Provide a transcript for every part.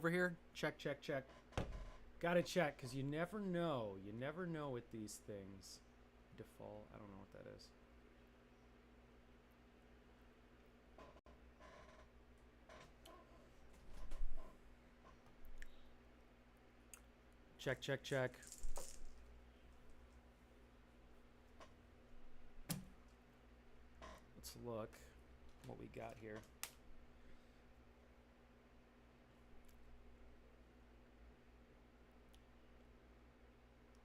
over here? Check, check, check. Gotta check, because you never know. You never know with these things. Default, I don't know what that is. Check, check, check. Let's look what we got here.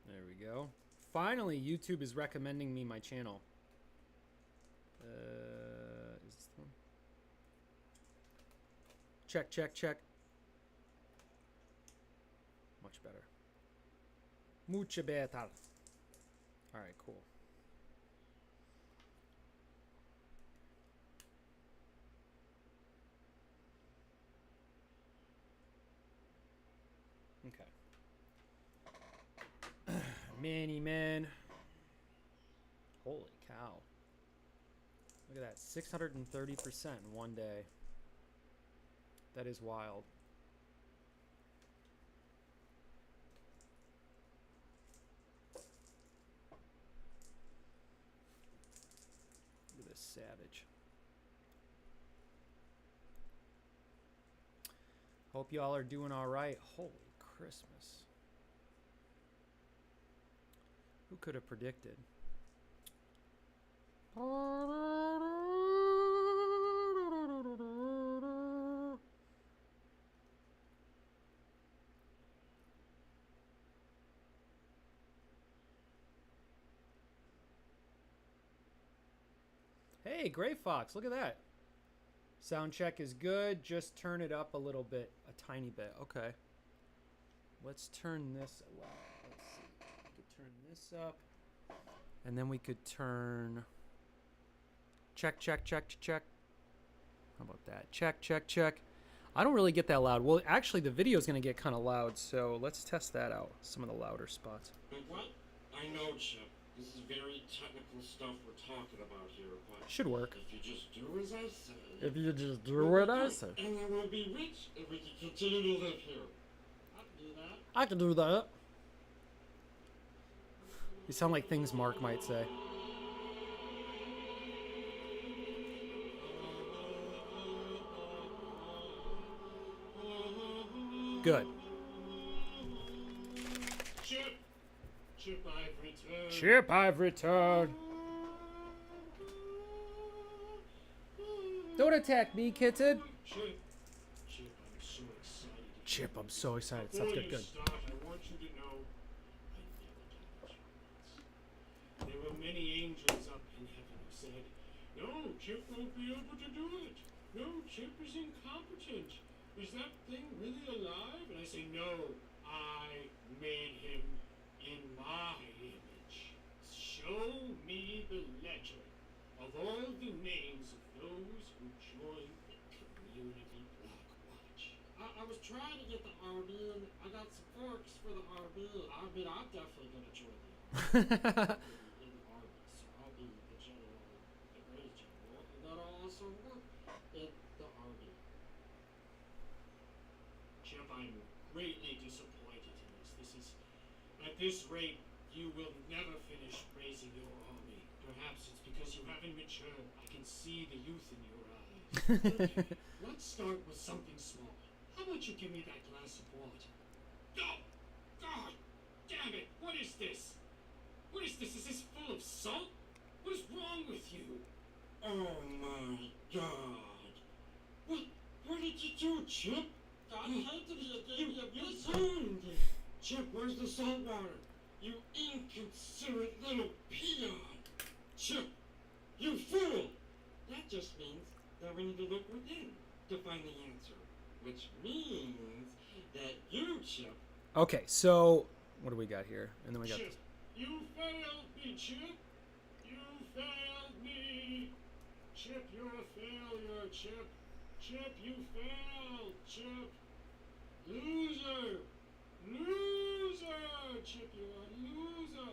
There we go. Finally, YouTube is recommending me my channel. Is this the one? Check, check, check. Much better. Mucho better. All right, cool. Okay. Manny man. Holy cow. Look at that. 630% in one day. That is wild. Look at this savage. Hope y'all are doing all right. Holy Christmas. Who could have predicted? Hey, Gray Fox, look at that. Sound check is good. Just turn it up a little bit, a tiny bit. Okay. Let's turn this. Wow. Let's see. We could turn this up, and then we could turn. Check, check, check, check. How about that? Check, check, check. I don't really get that loud. Well, actually, the video is going to get kind of loud, so let's test that out. Some of the louder spots. What? I know, Chip. This is very technical stuff we're talking about here, but should work. If you just do as I say. If you just do what I say. And I will be rich if we can continue to live here. I can do that. I can do that. You sound like things Mark might say. Good. Chip! Chip, I've returned. Chip, I've returned. Don't attack me, kitten. Chip, I'm so excited. Chip, I'm so excited. Before Sounds you good. start, I want you to know I never doubted your words. There were many angels up in heaven who said, no, Chip won't be able to do it. No, Chip is incompetent. Is that thing really alive? And I say, no, I made him in my image. Show me the ledger of all the names of those who joined the community block watch. I was trying to get the RB, and I got some forks for the RB. I mean, I'm definitely going to join the RB. in the RB, so I'll be the general, the great general, and that'll also work in the RB. Chip, I'm greatly disappointed in this. This is, at this rate, you will never finish raising your army. Perhaps it's because you haven't matured. I can see the youth in your eyes. Okay, let's start with something small. How about you give me that glass of water? Oh, God, damn it! What is this? What is this? Is this full of salt? What is wrong with you? Oh my God! What did you do, Chip? I hate to be a game of you. Chip, where's the salt water? You inconsiderate little peon! Chip, you fool! That just means that we need to look within to find the answer. Which means that you, Chip... Okay, so what do we got here? And then we got Chip, this. you failed me, Chip! You failed me! Chip, you're a failure, Chip! Chip, you failed, Chip! Loser! Loser! Chip, you're a loser!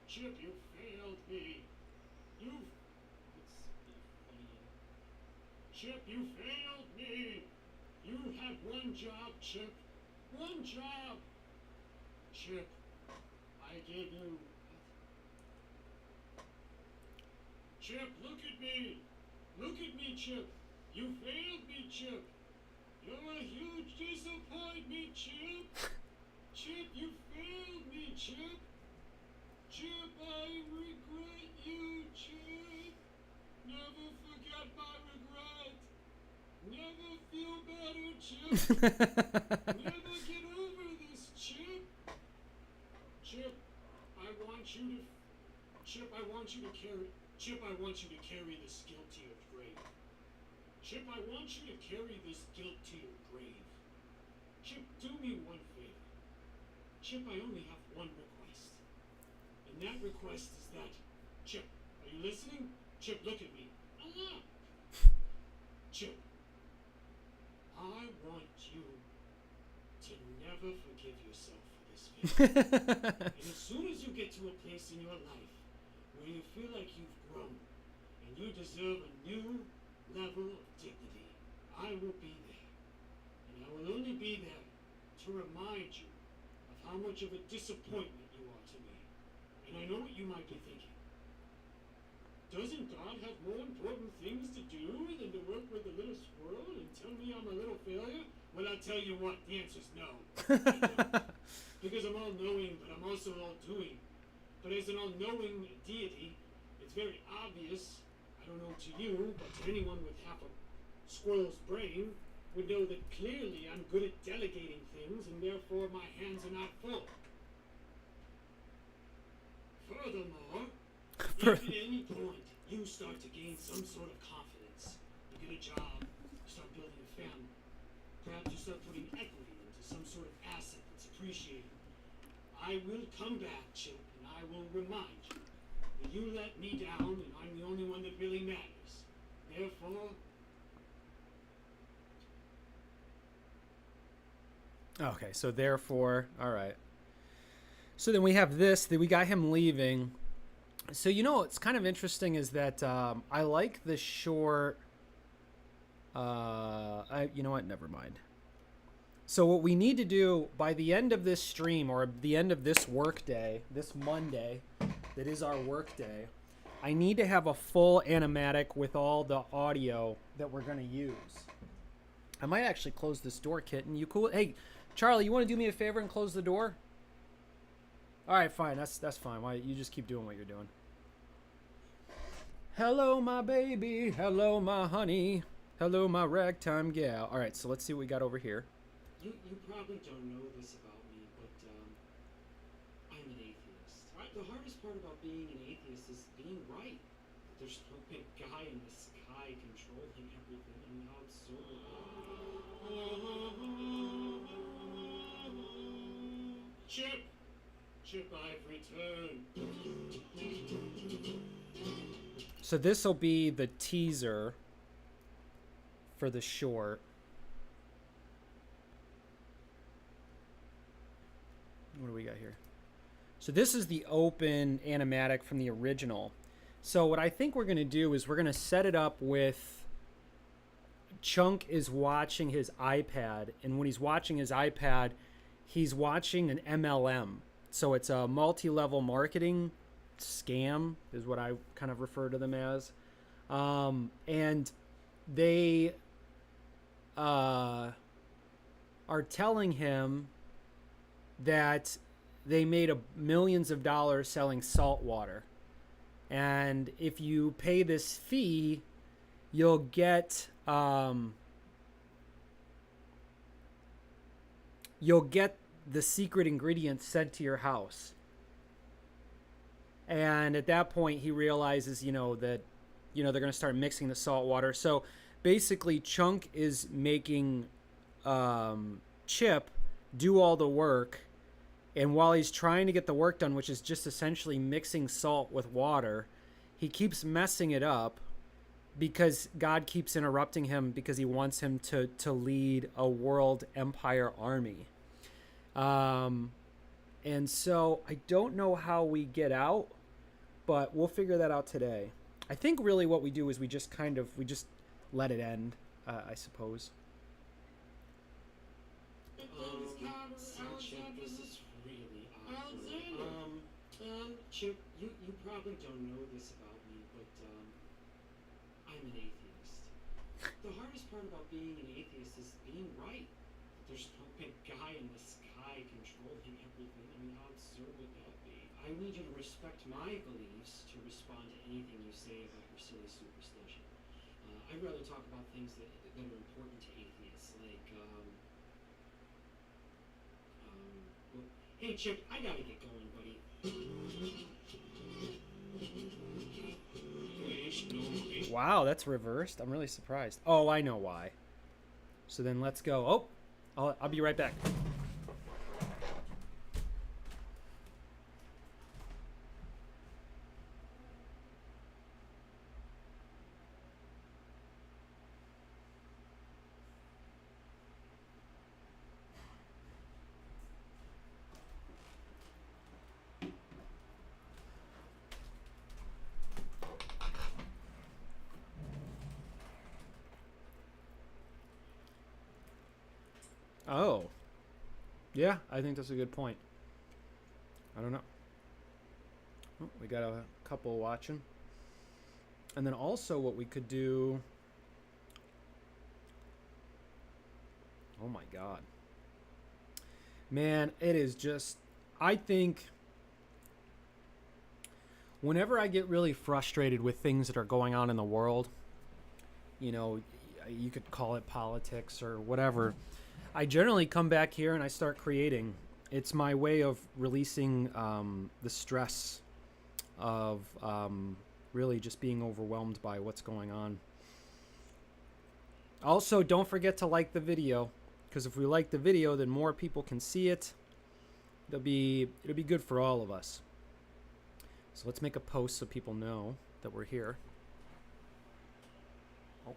Chip, you failed me! Let's be funny. Chip, you failed me! You You have one job, Chip. One job. Chip, I gave you... Chip, look at me. Look at me, Chip. You failed me, Chip. You're a huge disappointment, Chip. Chip, you failed me, Chip. Chip, I regret you, Chip. Never forget my regret. Never feel better, Chip. Never get over this, Chip. Chip, I want you to... Chip, I want you to carry... Chip, I want you to carry this guilt to your grave. Chip, I want you to carry this guilt to your grave. Chip, do me one favor. Chip, I only have one request. And that request is that... Chip, are you listening? Chip, look at me. Ah. Chip, I want you to never forgive yourself for this failure. And as soon as you get to a place in your life where you feel like you've grown and you deserve a new level of dignity, I will be there. And I will only be there to remind you of how much of a disappointment you are to me. And I know what you might be thinking. Doesn't God have more important things to do than to work with a little squirrel and tell me I'm a little failure? Well, I'll tell you what, the answer's no. I don't. Because I'm all-knowing, but I'm also all-doing. But as an all-knowing deity, it's very obvious, I don't know to you, but to anyone with half a squirrel's brain, would know that clearly I'm good at delegating things, and therefore my hands are not full. Furthermore, if at any point you start to gain some sort of confidence, you get a job, you start building a family, perhaps you start putting equity into some sort of asset that's appreciated, I will come back, Chip, and I will remind you that you let me down and I'm the only one that really matters. Therefore... Okay, so therefore, all right. So then we have this, that we got him leaving. So, you know, what's kind of interesting is that I like the short, you know what, never mind. So what we need to do by the end of this stream or the end of this work day, this Monday, that is our work day, I need to have a full animatic with all the audio that we're going to use. I might actually close this door, kitten. You cool? Hey, Charlie, you want to do me a favor and close the door? All right, fine. That's fine. Why you just keep doing what you're doing. Hello, my baby. Hello, my honey. Hello, my ragtime gal. All right, so let's see what we got over here. You probably don't know this about me, but I'm an atheist. Right? The hardest part about being an atheist is being right. There's no big guy in the sky controlling everything, and now it's so... Chip! Chip, I've returned. So this will be the teaser for the short. What do we got here? So this is the open animatic from the original. So what I think we're going to do is we're going to set it up with Chunk is watching his iPad, and when he's watching his iPad, he's watching an MLM. So it's a multi-level marketing scam is what I kind of refer to them as. And they are telling him that they made millions of dollars selling salt water. And if you pay this fee, you'll get the secret ingredients sent to your house. And at that point, he realizes, that, they're going to start mixing the salt water. So basically, Chunk is making Chip do all the work. And while he's trying to get the work done, which is just essentially mixing salt with water, he keeps messing it up because God keeps interrupting him because he wants him to lead a world empire army. And so I don't know how we get out, but we'll figure that out today. I think really what we do is we just let it end, I suppose. Chip, this is really awkward. Chip, you probably don't know this about me, but I'm an atheist. The hardest part about being an atheist is being right. There's no big guy in the sky controlling everything. I mean, how absurd would that be? I need you to respect my beliefs to respond to anything you say about your silly superstition. I'd rather talk about things that are important to atheists, like, well, hey Chip, I gotta get going, buddy. Wow, that's reversed. I'm really surprised. Oh, I know why. So then let's go. Oh, I'll be right back. Oh. Yeah, I think that's a good point. I don't know. Oh, we got a couple watching. And then also what we could do... Oh my God. Man, it is just... I think... Whenever I get really frustrated with things that are going on in the world, you know, you could call it politics or whatever... I generally come back here and I start creating. It's my way of releasing the stress of really just being overwhelmed by what's going on. Also, don't forget to like the video, because if we like the video, then more people can see it. It'll be good for all of us. So let's make a post so people know that we're here. Oh.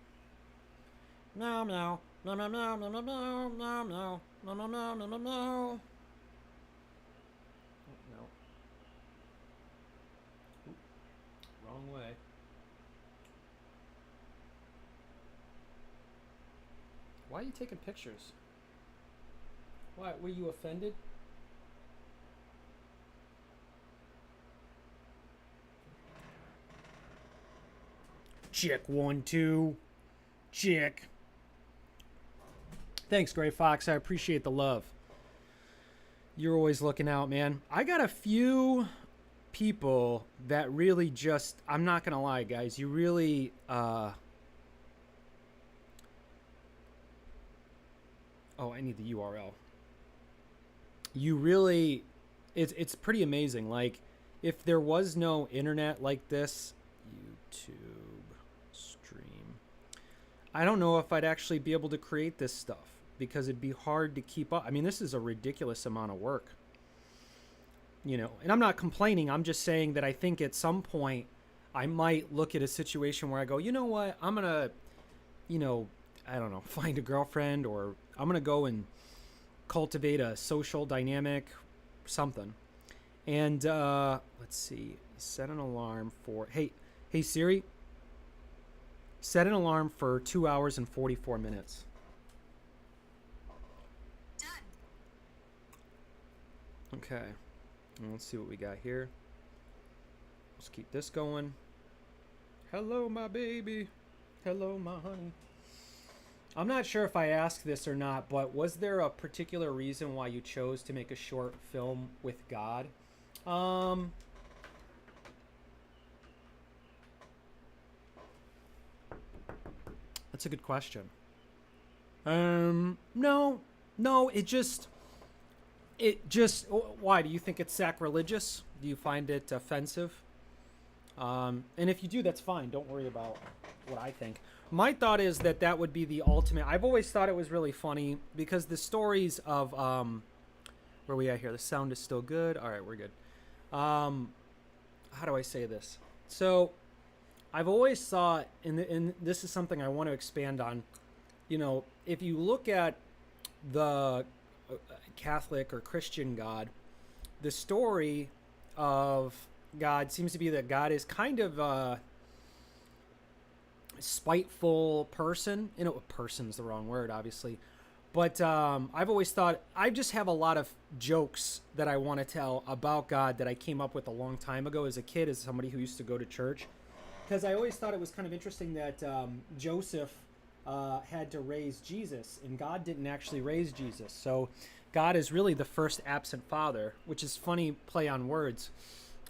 Meow meow. Meow meow meow meow meow meow meow meow meow meow meow meow meow. Oh, no. Ooh, wrong way. Why are you taking pictures? Why, were you offended? Check 1 2. Check. Thanks, Gray Fox. I appreciate the love. You're always looking out, man. I got a few people that really just... I'm not going to lie, guys. You really... Oh, I need the URL. You really... It's pretty amazing. Like, if there was no internet like this... YouTube stream. I don't know if I'd actually be able to create this stuff, because it'd be hard to keep up. I mean, this is a ridiculous amount of work, you know, and I'm not complaining. I'm just saying that I think at some point I might look at a situation where I go, you know what, I'm going to, you know, I don't know, find a girlfriend, or I'm going to go and cultivate a social dynamic, something. And let's see, set an alarm for, hey Siri, set an alarm for 2 hours and 44 minutes. Okay, let's see what we got here. Let's keep this going. Hello, my baby. Hello, my honey. I'm not sure if I asked this or not, but was there a particular reason why you chose to make a short film with God? That's a good question. No, it just, why? Do you think it's sacrilegious? Do you find it offensive? And if you do, that's fine. Don't worry about what I think. My thought is that that would be the ultimate. I've always thought it was really funny because the stories of, where are we at here? The sound is still good. All right, we're good. How do I say this? So I've always thought, and this is something I want to expand on, you know, if you look at the Catholic or Christian God, the story of God seems to be that God is kind of a spiteful person. You know, person's the wrong word, obviously, But I've always thought I just have a lot of jokes that I want to tell about God that I came up with a long time ago as a kid, as somebody who used to go to church. Because I always thought it was kind of interesting that Joseph had to raise Jesus, and God didn't actually raise Jesus. So God is really the first absent father, which is funny play on words.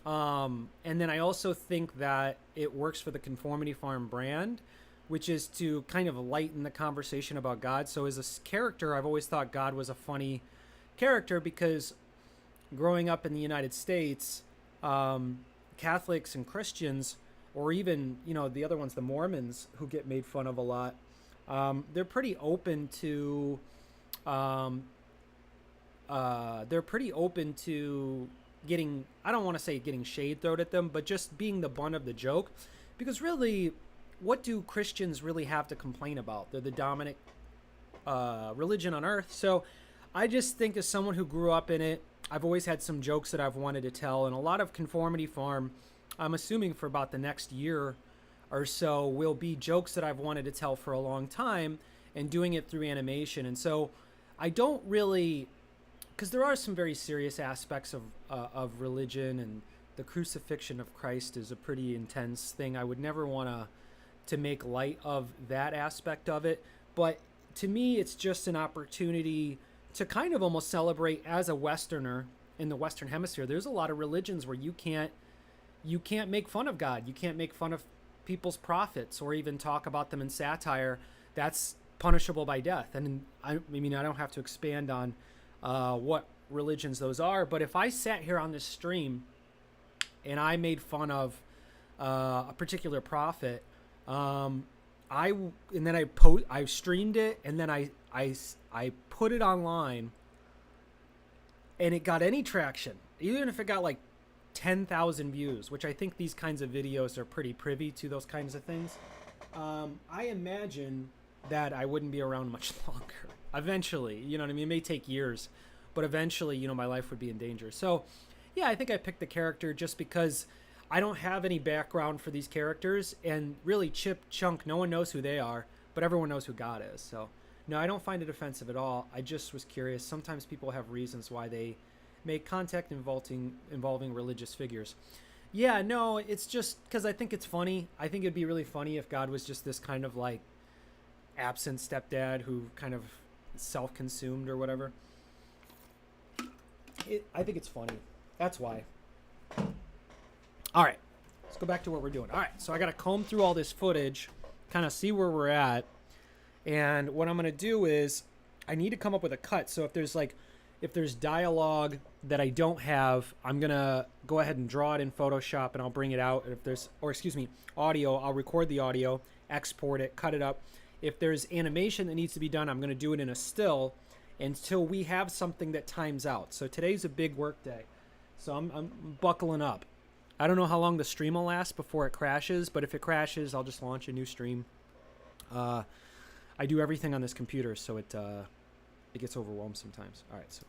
And then I also think that it works for the Conformity Farm brand, which is to kind of lighten the conversation about God. So as a character, I've always thought God was a funny character because growing up in the United States, Catholics and Christians, or even, the other ones, the Mormons, who get made fun of a lot, they're pretty open to getting, I don't want to say getting shade thrown at them, but just being the butt of the joke. Because really, what do Christians really have to complain about? They're the dominant religion on earth. So I just think as someone who grew up in it, I've always had some jokes that I've wanted to tell. And a lot of Conformity Farm, I'm assuming for about the next year or so, will be jokes that I've wanted to tell for a long time and doing it through animation. And so I don't really, because there are some very serious aspects of religion, and the crucifixion of Christ is a pretty intense thing. I would never want to make light of that aspect of it. But to me, it's just an opportunity to kind of almost celebrate as a Westerner in the Western Hemisphere. There's a lot of religions where you can't make fun of God. You can't make fun of people's prophets or even talk about them in satire. That's punishable by death. And I mean, I don't have to expand on what religions those are, but if I sat here on this stream and I made fun of a particular prophet, I streamed it, and then I put it online, and it got any traction, even if it got like 10,000 views, which I think these kinds of videos are pretty privy to those kinds of things. I imagine that I wouldn't be around much longer. Eventually, you know what I mean? It may take years, but eventually, my life would be in danger. So, yeah, I think I picked the character just because I don't have any background for these characters, and really Chip Chonk, no one knows who they are, but everyone knows who God is. So, no, I don't find it offensive at all. I just was curious. Sometimes people have reasons why they make contact involving religious figures. Yeah, no, it's just because I think it's funny. I think it'd be really funny if God was just this kind of like absent stepdad who kind of self-consumed or whatever. I think it's funny. That's why. All right, let's go back to what we're doing. All right, so I got to comb through all this footage, kind of see where we're at. And what I'm going to do is I need to come up with a cut. So if there's dialogue that I don't have, I'm going to go ahead and draw it in Photoshop and I'll bring it out. Audio, I'll record the audio, export it, cut it up. If there's animation that needs to be done, I'm going to do it in a still until we have something that times out. So today's a big work day. So I'm buckling up. I don't know how long the stream will last before it crashes, but if it crashes, I'll just launch a new stream. I do everything on this computer, so it gets overwhelmed sometimes. All right, so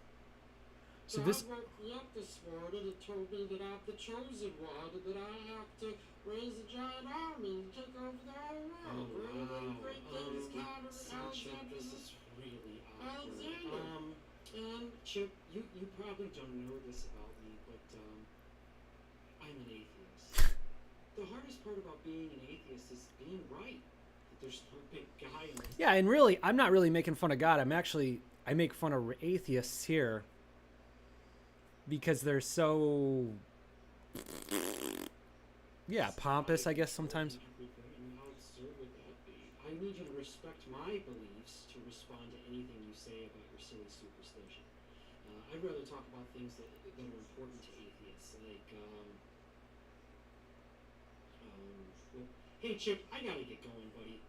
this. God woke me up this morning and told me that I'm the chosen one and that I have to raise a giant army and take over the whole world. Great things, Candid, Alexander. This is really awkward. Alexander. And Chip, you probably don't know this about me, but I'm an atheist. The hardest part about being an atheist is being right. That there's no big guy in this. Yeah, and really, I'm not really making fun of God. I make fun of atheists here because they're so, pompous, I guess, sometimes. How absurd would that be? I need you to respect my beliefs to respond to anything you say about your silly superstition. I'd rather talk about things that are important to atheists, like, hey Chip, I gotta get going, buddy.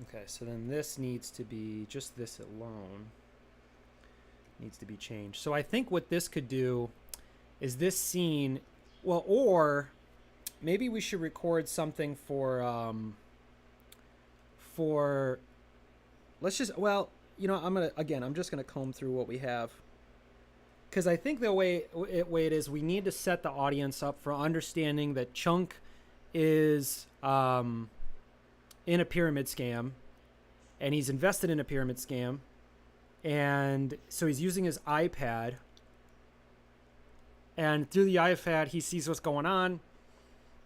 Okay, so then this needs to be, just this alone needs to be changed. So I think what this could do is this scene, well, or maybe we should record something for let's just, I'm just going to comb through what we have. Because I think the way it is, we need to set the audience up for understanding that Chunk is in a pyramid scam, and he's invested in a pyramid scam. And so he's using his iPad, and through the iPad, he sees what's going on,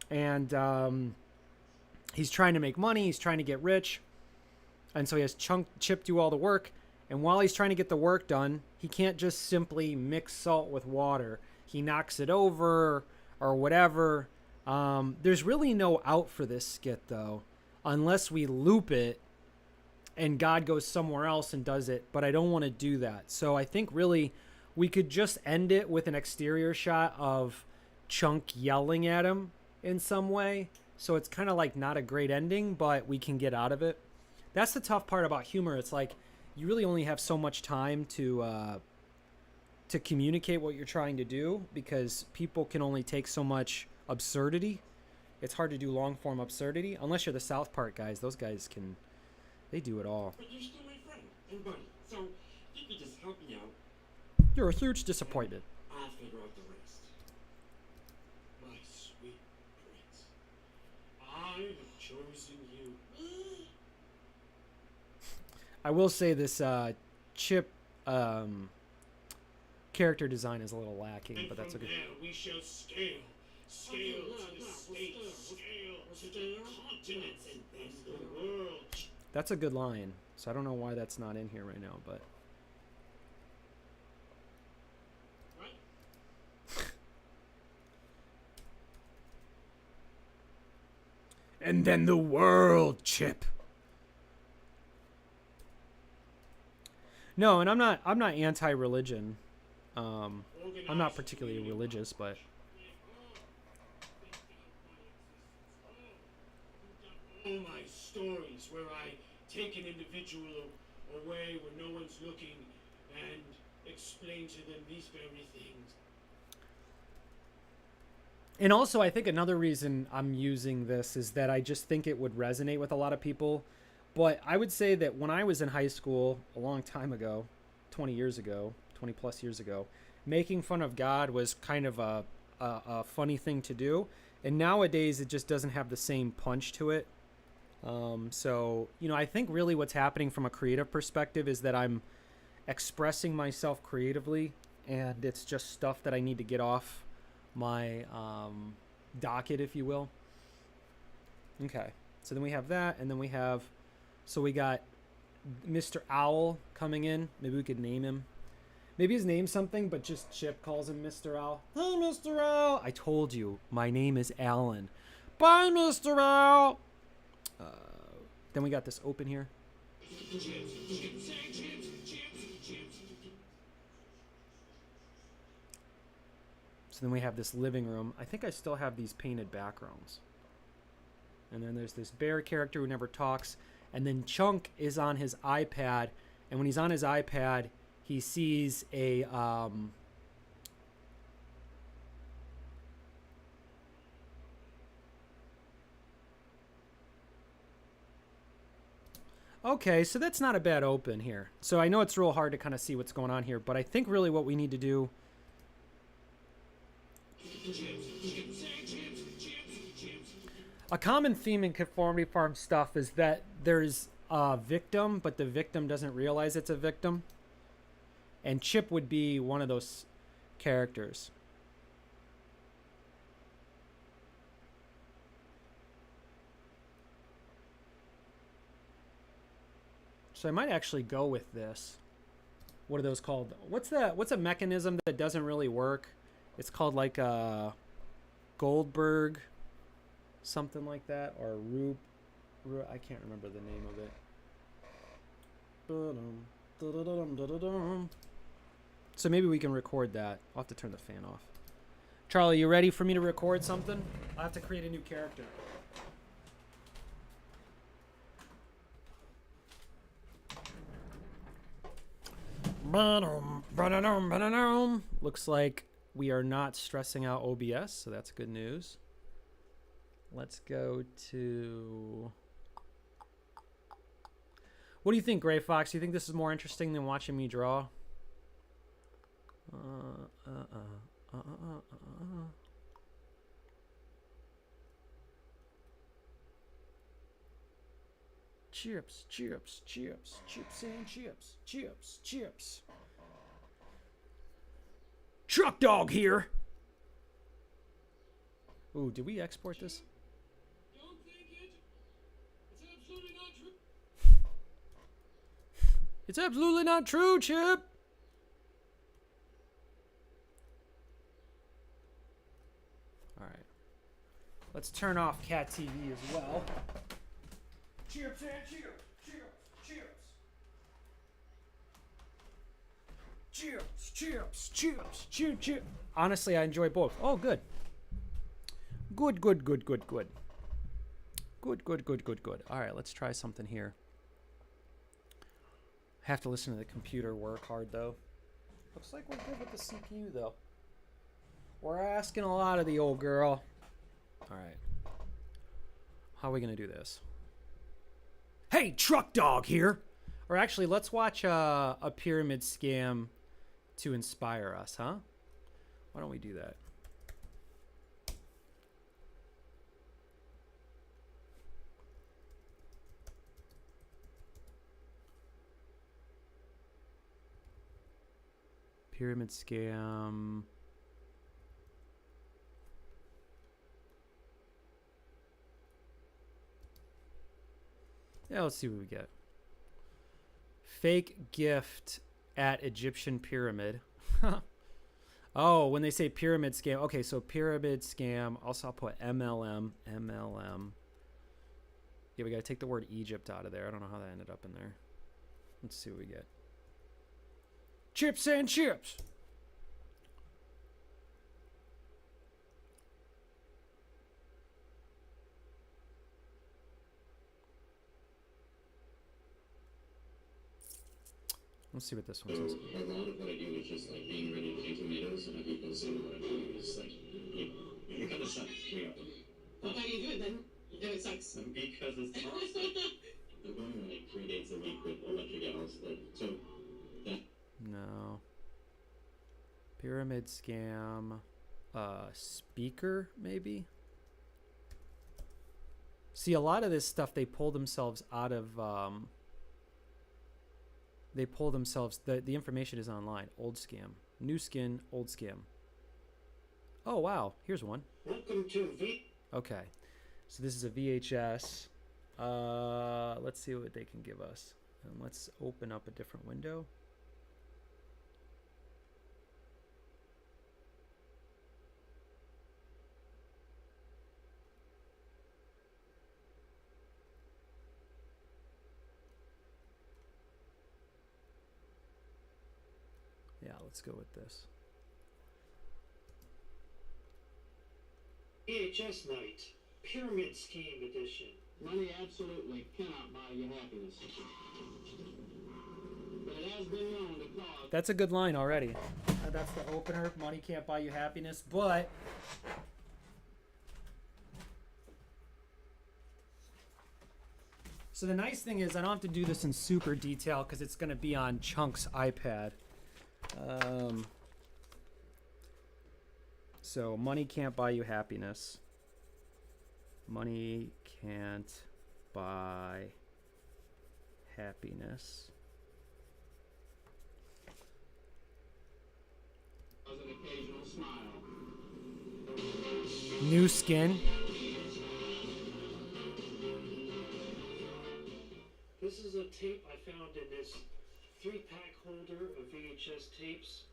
and he's trying to make money. He's trying to get rich, and so he has Chip do all the work. And while he's trying to get the work done, he can't just simply mix salt with water. He knocks it over or whatever. There's really no out for this skit, though, unless we loop it and God goes somewhere else and does it. But I don't want to do that. So I think really we could just end it with an exterior shot of Chunk yelling at him in some way. So it's kind of like not a great ending, but we can get out of it. That's the tough part about humor. It's like you really only have so much time to communicate what you're trying to do, because people can only take so much absurdity. It's hard to do long form absurdity unless you're the South Park guys. Those guys can, they do it all. But you're still my friend and buddy, so you could just help me out. You're a huge disappointment. I'll figure out the rest. My sweet prince, I have chosen you. I will say this Chip character design is a little lacking, And but that's from okay. there we shall scale to the states, scale to the continents, and then the world. That's a good line. So I don't know why that's not in here right now, but What? and then the world, Chip. No, and I'm not anti-religion. I'm not particularly religious, but All my stories where I take an individual away when no one's looking and explain to them these very things. and also I think another reason I'm using this is that I just think it would resonate with a lot of people. But I would say that when I was in high school a long time ago, 20 plus years ago, making fun of God was kind of a funny thing to do. And nowadays it just doesn't have the same punch to it. So, I think really what's happening from a creative perspective is that I'm expressing myself creatively, and it's just stuff that I need to get off my docket, if you will. Okay. So then we have that, and then we have... So we got Mr. Owl coming in. Maybe we could name him. Maybe his name's something, but just Chip calls him Mr. Owl. Hey, Mr. Owl. I told you, my name is Alan. Bye, Mr. Owl. Then we got this open here. So then we have this living room. I think I still have these painted backgrounds. And then there's this bear character who never talks. And then Chunk is on his iPad, and when he's on his iPad, he sees a okay, so that's not a bad open here. So I know it's real hard to kind of see what's going on here, but I think really what we need to do... A common theme in Conformity Farm stuff is that there's a victim, but the victim doesn't realize it's a victim. And Chip would be one of those characters. So I might actually go with this. What are those called? What's a mechanism that doesn't really work? It's called like a Goldberg, something like that, or Rube. I can't remember the name of it. So maybe we can record that. I'll have to turn the fan off. Charlie, you ready for me to record something? I'll have to create a new character. Looks like we are not stressing out OBS, so that's good news. Let's go to... What do you think, Gray Fox? Do you think this is more interesting than watching me draw? Chips, chips, chips, chips and chips, chips, chips. Truck dog here. Ooh, did we export this? Don't think it. It's absolutely not true. It's absolutely not true, Chip. All right. Let's turn off Cat TV as well. Chips and chips, chips, chips. Chips, chips, chips, chip, chip. Honestly, I enjoy both. Oh, good. Good, good, good, good, good. Good, good, good, good, good. All right, let's try something here. Have to listen to the computer work hard, though. Looks like we're good with the CPU, though. We're asking a lot of the old girl. All right. How are we going to do this? Hey, truck dog here. Or actually, let's watch a pyramid scam to inspire us, huh? Why don't we do that? Pyramid scam. Yeah, let's see what we get. Fake gift at Egyptian pyramid. Oh, when they say pyramid scam. Okay, so pyramid scam. Also, I'll put MLM. MLM. Yeah, we got to take the word Egypt out of there. I don't know how that ended up in there. Let's see what we get. Chips and chips. Let's see what this one says. A lot of what I do is just like being ready to take tomatoes, and people assume what I'm doing is like, it kind of sucks. How do you do it then? If it sucks. Because it's awesome. I'm going like 3 days a week with a bunch of gals. Like, so that. No. Pyramid scam. Speaker, maybe? See, a lot of this stuff, they pull themselves out of... they pull themselves... The information is online. Old scam. New skin, old scam. Oh, wow. Here's one. Welcome to Okay. So this is a VHS. Let's see what they can give us. And let's open up a different window. Yeah, let's go with this. VHS night, pyramid scheme edition. Money absolutely cannot buy you happiness. But it has been known to cause... That's a good line already. That's the opener. Money can't buy you happiness, but... So the nice thing is I don't have to do this in super detail because it's going to be on Chunk's iPad. So money can't buy you happiness. Money can't buy happiness. An occasional smile. New skin. This is a tape I found in this 3-pack holder of VHS tapes,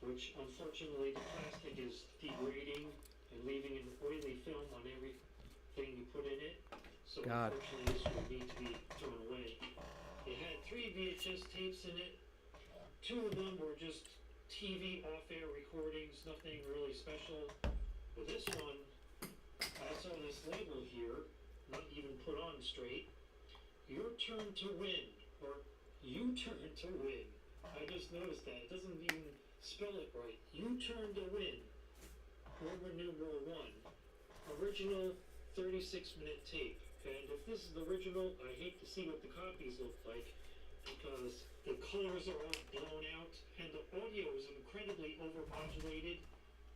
which unfortunately the plastic is degrading and leaving an oily film on everything you put in it. So God. unfortunately this will need to be thrown away. It had 3 VHS tapes in it. 2 of them were just TV off-air recordings, nothing really special. But this one, I saw this label here, not even put on straight. Your turn to win, or you turn to win. I just noticed that. It doesn't even spell it right. You turn to win. Roman numeral 1. Original 36-minute tape. And if this is the original, I hate to see what the copies look like because the colors are all blown out and the audio is incredibly overmodulated.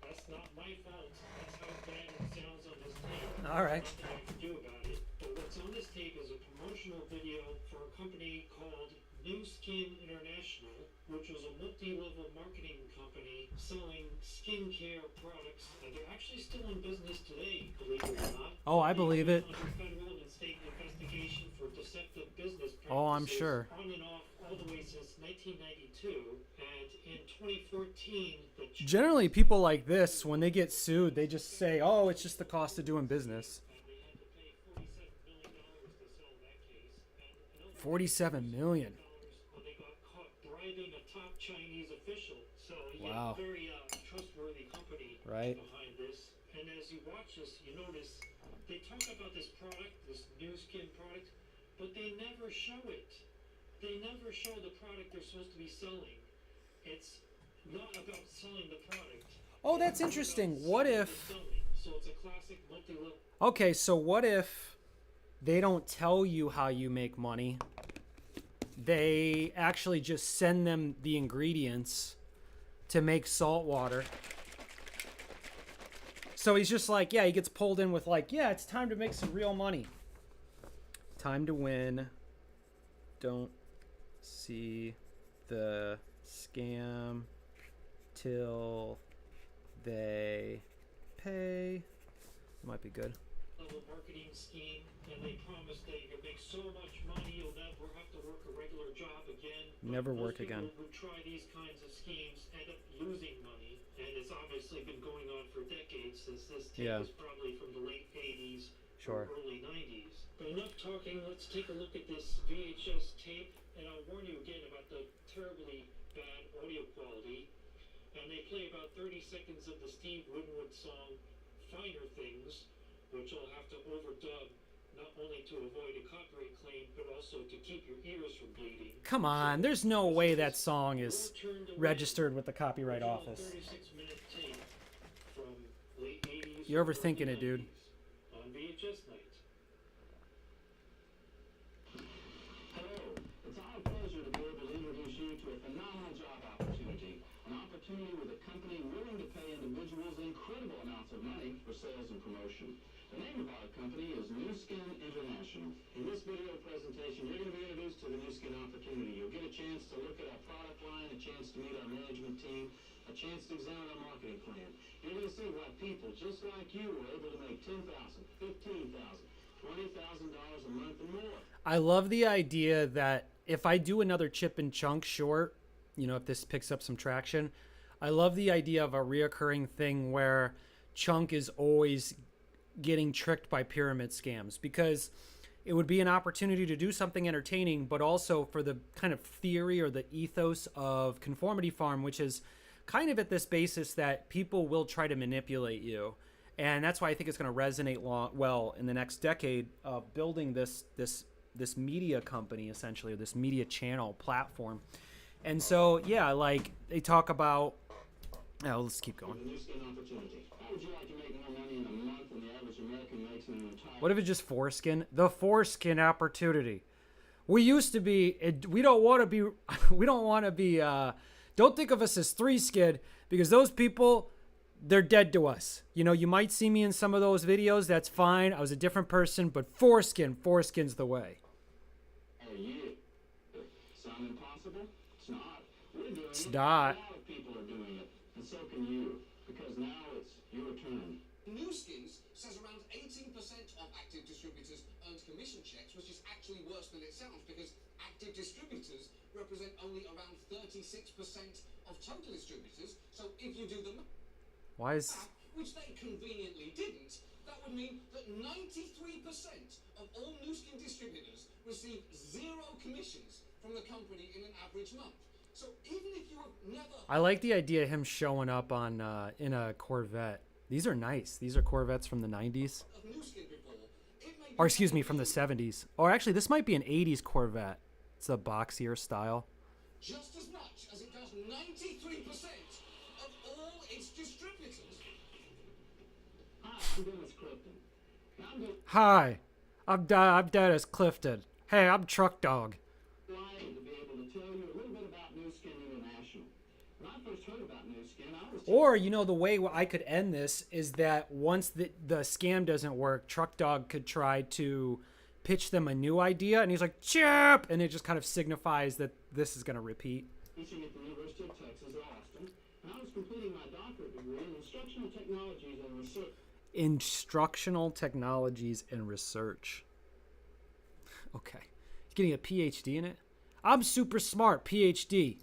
That's not my fault. That's how bad it sounds on this tape. All right. Nothing I can do about it. But what's on this tape is a promotional video for a company called New Skin International, which was a multi-level marketing company selling skincare products, and they're actually still in business today, believe it or not. Oh, I believe it. Under federal and state investigation for deceptive business practices. Oh, I'm sure. On and off all the way since 1992, and in 2014, the Generally, people like this, when they get sued, they just say, "Oh, it's just the cost of doing business." they had to pay $47 million to settle that case, and another $47 million. when they got caught bribing a top Chinese official. So Wow. very trustworthy company Right. behind this. And as you watch this, you notice they talk about this product, this new skin product, but they never show it. They never show the product they're supposed to be selling. It's not about selling the product. Oh, that's It's interesting. about What selling if... and selling. So it's a classic multi-level. Okay, so what if they don't tell you how you make money? They actually just send them the ingredients to make salt water. So he's just like, yeah, he gets pulled in with like, yeah, it's time to make some real money. Time to win. Don't see the scam till they pay. Might be good. Level marketing scheme, and they promise that you can make so much money you'll never have to work a regular job again. But Never most work again. people who try these kinds of schemes end up losing money, and it's obviously been going on for decades, since this tape Yeah. is probably from the late 80s Sure. or early 90s. But enough talking, let's take a look at this VHS tape, and I'll warn you again about the terribly bad audio quality. And they play about 30 seconds of the Steve Winwood song Finer Things, which I'll have to overdub, not only to avoid a copyright claim, but also to keep your ears from bleeding. Come on, there's no way that song is registered with the Copyright Original Office. 36-minute tape from late 80s You're or overthinking early it, dude. 90s on VHS night. Hello, it's our pleasure to be able to introduce you to a phenomenal job opportunity. An opportunity with a company willing to pay individuals incredible amounts of money for sales and promotion. The name of our company is New Skin International. In this video presentation, you're going to be introduced to the New Skin opportunity. You'll get a chance to look at our product line, a chance to meet our management team, a chance to examine our marketing plan. You're going to see why people just like you were able to make $10,000, $15,000, $20,000 a month and more. I love the idea that if I do another Chip and Chunk short, you know, if this picks up some traction, I love the idea of a reoccurring thing where Chunk is always getting tricked by pyramid scams, because it would be an opportunity to do something entertaining, but also for the kind of theory or the ethos of Conformity Farm, which is kind of at this basis that people will try to manipulate you. And that's why I think it's going to resonate well in the next decade of building this media company, essentially, or this media channel platform. And so, yeah, like they talk about, oh, let's keep going. The New Skin opportunity. How would you like to make more money in a month than the average American makes in an entire... What if it's just foreskin? The foreskin opportunity. We used to be, we don't want to be, don't think of us as three skin, because those people, they're dead to us. You know, you might see me in some of those videos. That's fine. I was a different person, but foreskin's the way. Hey, you. Sound impossible? It's not. We're doing It's it. not. A lot of people are doing it, and so can you, because now it's your turn. New Skins says around 18% of active distributors earned commission checks, which is actually worse than it sounds, because active distributors represent only around 36% of total distributors. So if you do the math, Why is, which they conveniently didn't, that would mean that 93% of all New Skin distributors receive zero commissions from the company in an average month. So even if you have never... I like the idea of him showing up on in a Corvette. These are nice. These are Corvettes from the 90s. of New Skin before, it may be Or excuse me, from the 70s. Or actually, this might be an 80s Corvette. It's a boxier style. just as much as it does 93% of all its distributors. Hi, I'm Dennis Clifton. Now I'm Hi, I'm Dennis Clifton. Hey, I'm Truck Dog. delighted to be able to tell you a little bit about New Skin International. When I first heard about Nu Skin, I was Or, you know, the way I could end this is that once the scam doesn't work, Truck Dog could try to pitch them a new idea, and he's like, Chip! And it just kind of signifies that this is going to repeat. teaching at the University of Texas at Austin, and I was completing my doctorate degree in instructional technologies and research. Instructional technologies and research. Okay. He's getting a PhD in it? I'm super smart, PhD.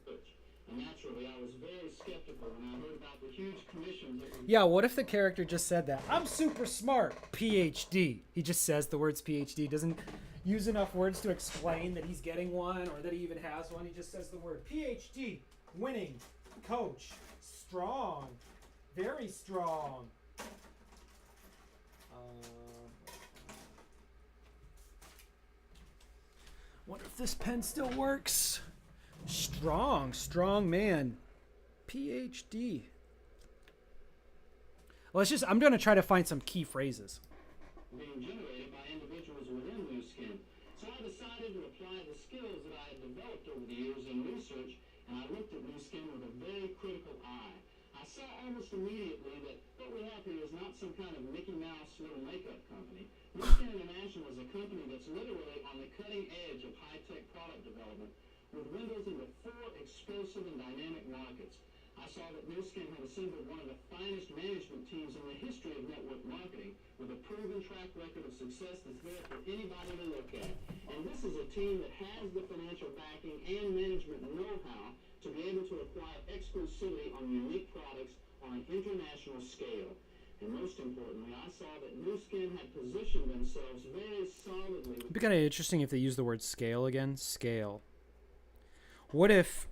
And naturally, I was very skeptical when I heard about the huge commissions that were Yeah, what if the character just said that? I'm super smart, PhD. He just says the words PhD, doesn't use enough words to explain that he's getting one or that he even has one. He just says the word PhD, winning, coach, strong, very strong. Wonder if this pen still works. Strong man. PhD. I'm going to try to find some key phrases. being generated by individuals within Nu Skin. So I decided to apply the skills that I had developed over the years in research, and I looked at Nu Skin with a very critical eye. I saw almost immediately that what we have here is not some kind of Mickey Mouse little makeup company. Nu Skin International is a company that's literally on the cutting edge of high-tech product development with windows into 4 explosive and dynamic markets. I saw that Nu Skin had assembled one of the finest management teams in the history of network marketing with a proven track record of success that's there for anybody to look at. And this is a team that has the financial backing and management know-how to be able to acquire exclusivity on unique products on an international scale. And most importantly, I saw that Nu Skin had positioned themselves very solidly. It'd be kind of interesting if they use the word scale again. Scale. What if...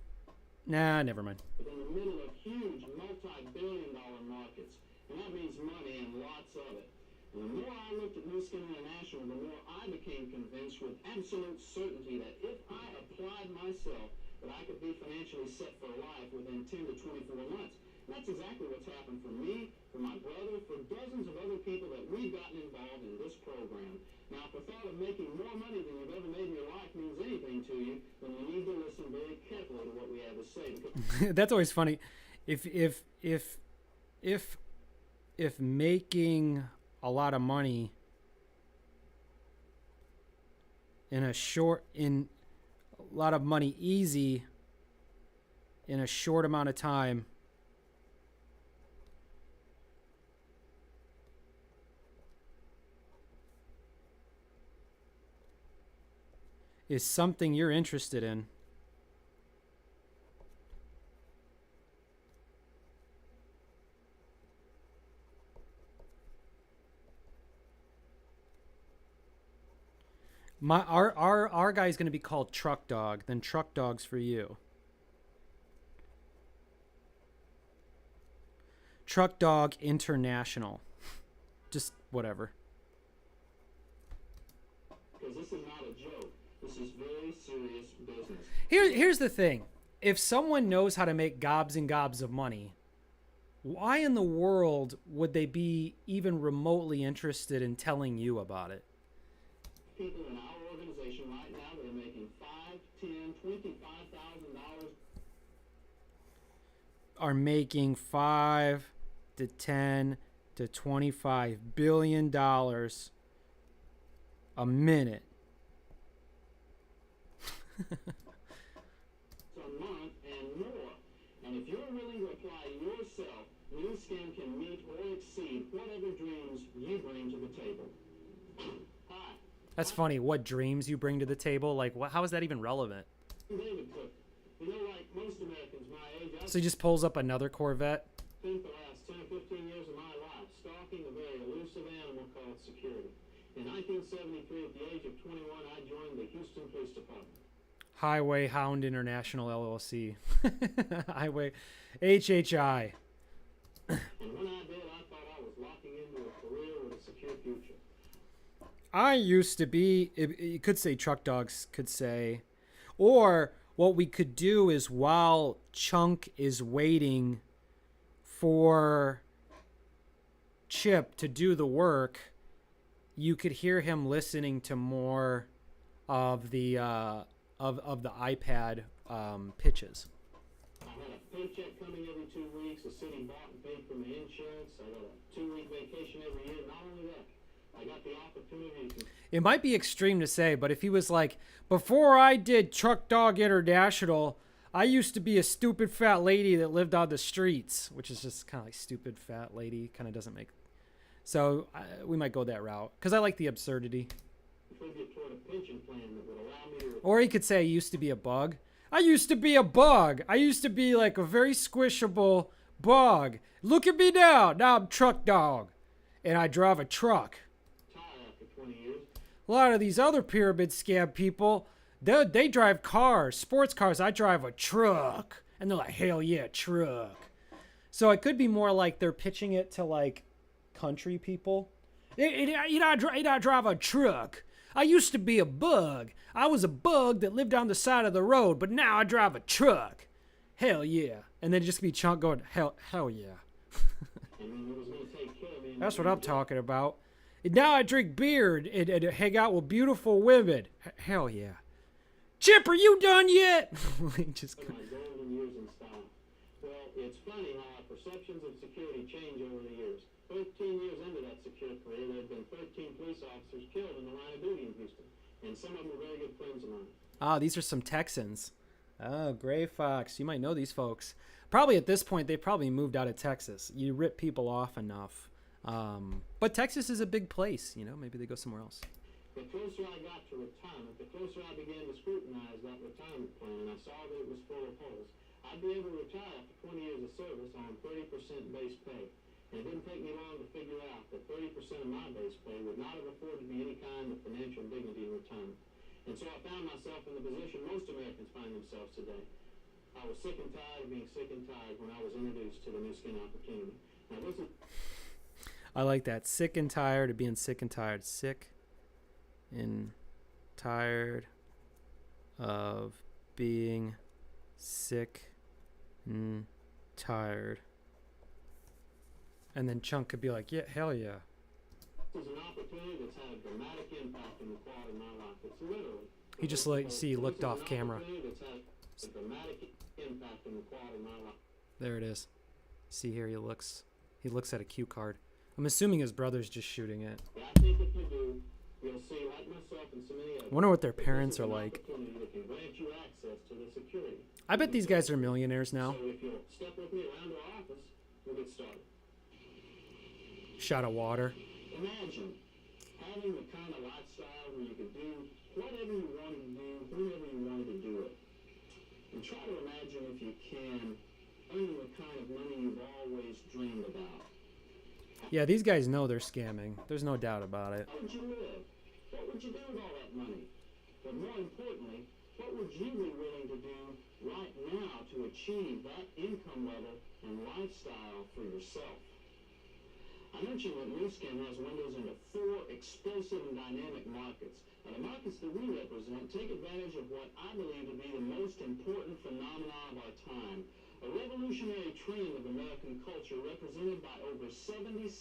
Nah, never mind. In the middle of huge multi-billion-dollar markets. And that means money and lots of it. And the more I looked at Nu Skin International, the more I became convinced with absolute certainty that if I applied myself, that I could be financially set for life within 10 to 24 months. And that's exactly what's happened for me, for my brother, for dozens of other people that we've gotten involved in this program. Now, if the thought of making more money than you've ever made in your life means anything to you, then you need to listen very carefully to what we have to say. That's always funny. If making a lot of money easy in a short amount of time is something you're interested in, our guy is going to be called Truck Dog. Then Truck Dog's for you. Truck Dog International. Just whatever. Because this is not a joke. This is very serious business. Here's the thing. If someone knows how to make gobs and gobs of money, why in the world would they be even remotely interested in telling you about it? People in our organization right now that are making $5, $10, $25,000 are making $5 to $10 to $25 billion a minute. a month and more. And if you're willing to apply yourself, Nu Skin can meet or exceed whatever dreams you bring to the table. Hi. That's funny. What dreams you bring to the table? Like, how is that even relevant? David Cook. You know, like most Americans my age, I've So he just pulls up another Corvette. spent the last 10 or 15 years of my life stalking a very elusive animal called security. In 1973, at the age of 21, I joined the Houston Police Department. Highway Hound International LLC. Highway HHI. And when I did, I thought I was locking into a career with a secure future. I used to be, you could say Truck Dogs could say, or what we could do is while Chunk is waiting for Chip to do the work, you could hear him listening to more of the of the iPad pitches. I had a paycheck coming every 2 weeks. The city bought and paid for my insurance. I got a 2-week vacation every year. Not only that, I got the opportunity to... It might be extreme to say, but if he was like, before I did Truck Dog International, I used to be a stupid fat lady that lived on the streets, which is just kind of like stupid fat lady. Kind of doesn't make... So we might go that route because I like the absurdity. contribute toward a pension plan that would allow me to... Or he could say I used to be a bug. I used to be a bug. I used to be like a very squishable bug. Look at me now. Now I'm Truck Dog. And I drive a truck. After 20 years. A lot of these other pyramid scam people, they drive cars, sports cars. I drive a truck. And they're like, hell yeah, truck. So it could be more like they're pitching it to like country people. I drive a truck. I used to be a bug. I was a bug that lived on the side of the road, but now I drive a truck. Hell yeah. And then just be Chunk going, hell yeah. That's what I'm talking about. And now I drink beer and hang out with beautiful women. Hell yeah. Chip, are you done yet? Just My golden years in style. Well, it's funny how our perceptions of security change over the years. 13 years into that secure career, there have been 13 police officers killed in the line of duty in Houston. And some of them were very good friends of mine. Ah, these are some Texans. Oh, Gray Fox. You might know these folks. Probably at this point, they probably moved out of Texas. You rip people off enough. But Texas is a big place. You know, maybe they go somewhere else. The closer I got to retirement, the closer I began to scrutinize that retirement plan, and I saw that it was full of holes. I'd be able to retire after 20 years of service on 30% base pay. And it didn't take me long to figure out that 30% of my base pay would not have afforded me any kind of financial dignity in retirement. And so I found myself in the position most Americans find themselves today. I was sick and tired of being sick and tired when I was introduced to the new skin opportunity. Now listen. I like that. Sick and tired of being sick and tired. Sick and tired of being sick and tired. And then Chunk could be like, yeah, hell yeah. This is an opportunity that's had a dramatic impact in the quality of my life. It's literally... He just he looked off camera. That's had a dramatic impact in the quality of my life. There it is. See here, he looks at a cue card. I'm assuming his brother's just shooting it. Yeah, I think if you do, you'll see, like myself and so many others, I wonder what their parents are like. that can grant you access to the security. I bet these guys are millionaires now. So if you'll step with me around our office, we'll get started. Shot of water. Imagine having the kind of lifestyle where you could do whatever you wanted to do, whenever you wanted to do it. And try to imagine, if you can, earning the kind of money you've always dreamed about. Yeah, these guys know they're scamming. There's no doubt about it. How would you live? What would you do with all that money? But more importantly, what would you be willing to do right now to achieve that income level and lifestyle for yourself? I mentioned that Nu Skin has windows into 4 explosive and dynamic markets. Now, the markets that we represent take advantage of what I believe to be the most important phenomenon of our time. A revolutionary trend of American culture represented by over 76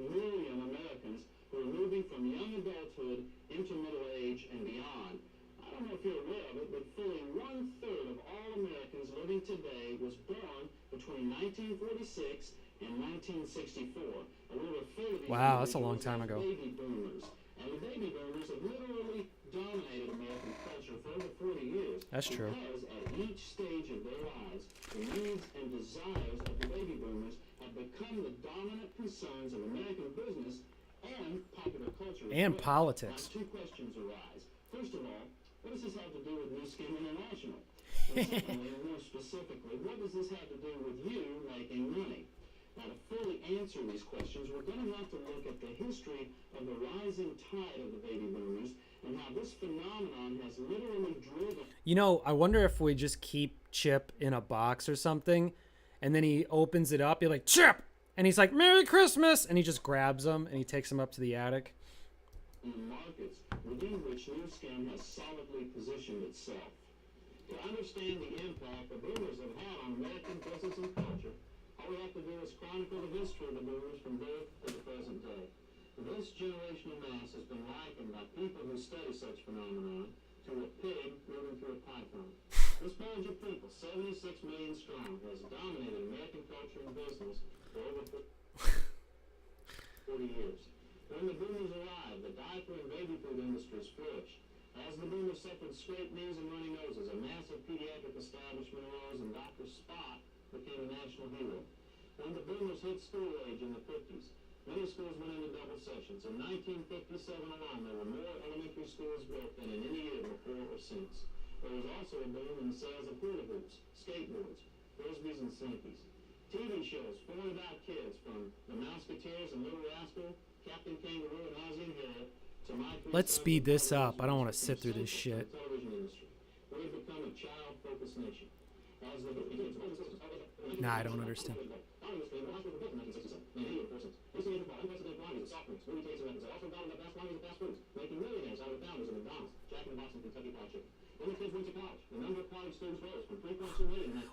million Americans who are moving from young adulthood into middle age and beyond. I don't know if you're aware of it, but fully 1/3 of all Americans living today was born between 1946 and 1964. And we refer to these Wow, that's a long time ago. baby boomers. And the baby boomers have literally dominated American culture for over 40 years. That's true. Because at each stage of their lives, the needs and desires of the baby boomers have become the dominant concerns of American business and popular culture. And politics. Now, 2 questions arise. First of all, what does this have to do with Nu Skin International? And secondly, and more specifically, what does this have to do with you making money? Now, to fully answer these questions, we're going to have to look at the history of the rising tide of the baby boomers and how this phenomenon has literally driven... You know, I wonder if we just keep Chip in a box or something, and then he opens it up, you're like, Chip! And he's like, Merry Christmas! And he just grabs him, and he takes him up to the attic. ...markets within which Nu Skin has solidly positioned itself. To understand the impact the boomers have had on American business and culture, all we have to do is chronicle the history of the boomers from birth to the present day. This generational mass has been likened by people who study such phenomena to a pig moving through a python. This bunch of people, 76 million strong, has dominated American culture and business for over 40 years. When the boomers arrived, the diaper and baby food industries flourished. As the boomers suffered scraped knees and runny noses, a massive pediatric establishment arose and Dr. Spot became a national hero. When the boomers hit school age in the 50s, many schools went into double sessions. In 1957 alone, there were more elementary schools built than in any year before or since. There was also a boom in the sales of hula hoops, skateboards, frisbees, and slinkies. TV shows formed about kids, from The Mouseketeers and Little Rascal, Captain Kangaroo, and Ozzie and Harriet, to My Three Let's Sons speed of this up. Television I don't want to became sit through this central to shit. the television industry. We have become a child-focused nation. As the Nah, I don't understand.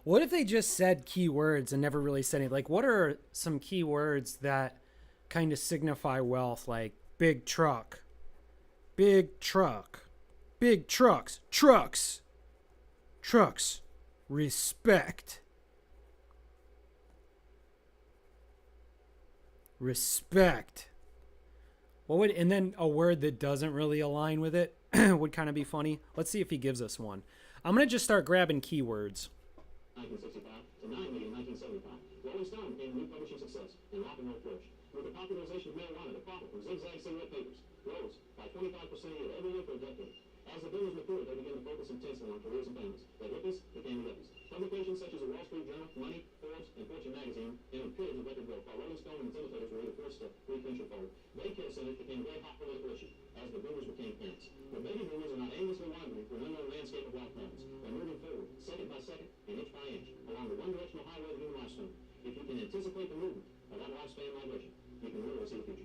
What if they just said keywords and never really said anything? Like, what are some keywords that kind of signify wealth? Like big truck, big truck, big trucks, trucks, trucks, respect, respect. What would, and then a word that doesn't really align with it would kind of be funny. Let's see if he gives us one. I'm going to just start grabbing keywords. 1965 to 9 million in 1975. Rolling Stone became a new publishing success and rock and roll flourish. With the popularization of marijuana, the profit from zigzag cigarette papers rose by 25% a year every year for a decade. As the boomers matured, they began to focus intensely on careers and families. The hippies became the yuppies. Publications such as the Wall Street Journal, Money, Forbes, and Fortune magazine entered periods of record growth, while Rolling Stone and its imitators were either forced to retrench or fold. Daycare centers became a very hot political issue as the boomers became parents. The baby boomers are not aimlessly wandering through an unknown landscape of life patterns. They're moving forward, second by second, and inch by inch, along the one-directional highway of human lifespan. If you can anticipate the movement of that lifespan migration, you can literally see the future.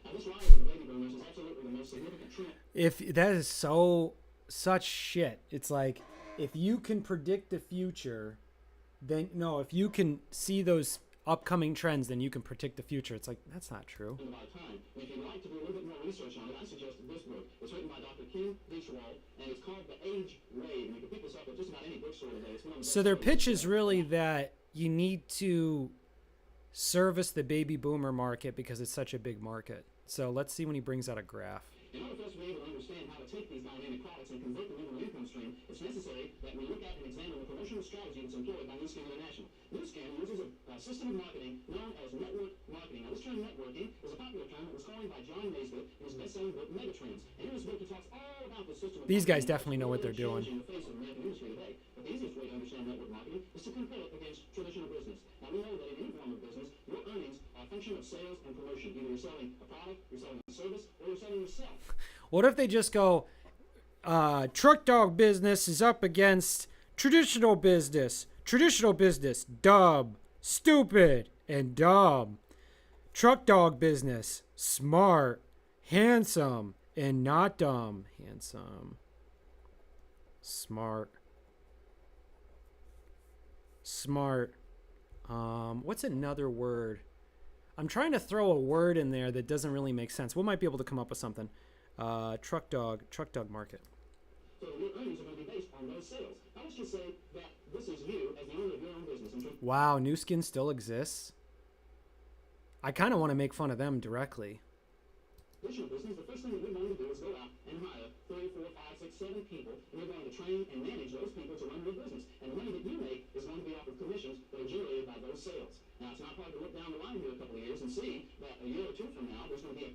Now, this rise of the baby boomers is absolutely the most significant trend. If that is such shit. It's like, if you can predict the future, then no, if you can see those upcoming trends, then you can predict the future. It's like, that's not true. About time. And if you'd like to do a little bit more research on it, I suggest this book. It's written by Dr. Candid, and it's called The Age Rave. And you can pick this up at just about any bookstore today. It's one of the So their pitch is really that you need to service the baby boomer market because it's such a big market. So let's see when he brings out a graph. In order for us to be able to understand how to take these dynamic products and convert them into an income stream, it's necessary that we look at and examine the promotional strategy that's employed by Newscan International. Newscan uses a system of marketing known as network marketing. Now, this term networking is a popular term that was coined by John Naisbitt in his best-selling book, Megatrends. And in this book, he talks all about the system of These guys marketing definitely know what they're doing. changing the face of American industry today. But the easiest way to understand network marketing is to compare it against traditional business. Now, we know that in any form of business, your earnings are a function of sales and promotion. Either you're selling a product, you're selling a service, or you're selling yourself. What if they just go, truck dog business is up against traditional business, dumb, stupid, and dumb. Truck dog business, smart, handsome, and not dumb. Handsome, smart. What's another word? I'm trying to throw a word in there that doesn't really make sense. We might be able to come up with something. Truck dog market. So your earnings are going to be based on those sales. Now let's just say that this is you as the owner of your own business. Wow, New Skin still exists. I kind of want to make fun of them directly. Traditional business, the first thing that you're going to do is go out and hire 3, 4, 5, 6, 7 people, and you're going to train and manage those people to run your business. And the money that you make is going to be off of commissions that are generated by those sales. Now, it's not hard to look down the line here a couple of years and see that a year or two from now, there's going to be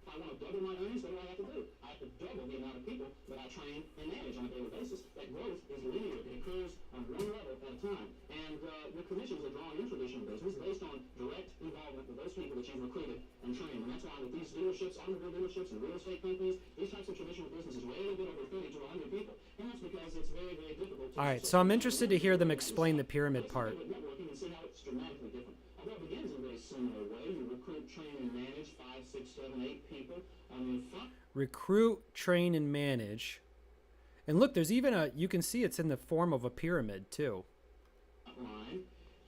if I want to double my earnings, what do I have to do? I have to double the amount of people that I train and manage on a daily basis. That growth is linear. It occurs on one level at a time. And your commissions are drawn in traditional business based on direct involvement with those people that you've recruited and trained. And that's why with these dealerships, automobile dealerships, and real estate companies, these types of traditional businesses rarely get over 30 to 100 people. And that's because it's very, very difficult to... All right, so I'm interested to hear them explain the pyramid part. Networking and see how it's dramatically different. Although it begins in a very similar way, you recruit, train, and manage 5, 6, 7, 8 people. Recruit, train, and manage. And look, there's even you can see it's in the form of a pyramid too. Line.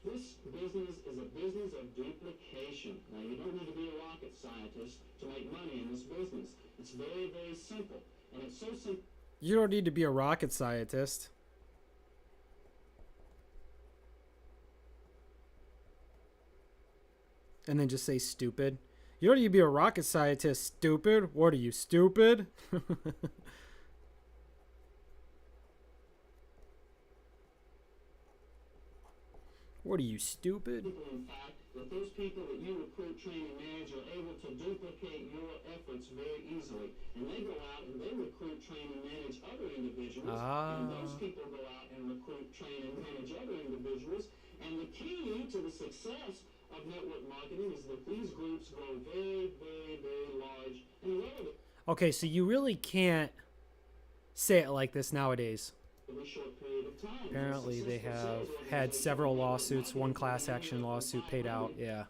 This business is a business of duplication. Now, you don't need to be a rocket scientist to make money in this business. It's very, very simple. And it's so simple. You don't need to be a rocket scientist. And then just say stupid. You don't need to be a rocket scientist, stupid. What are you, stupid? What are you, stupid? In fact, that those people that you recruit, train, and manage are able to duplicate your efforts very easily. And they go out and they recruit, train, and manage other individuals. And those people go out and recruit, train, and manage other individuals. And the key to the success of network marketing is that these groups grow very, very, very large and relevant. Okay, so you really can't say it like this nowadays. Apparently they have had several lawsuits, one class action lawsuit paid out. Yeah,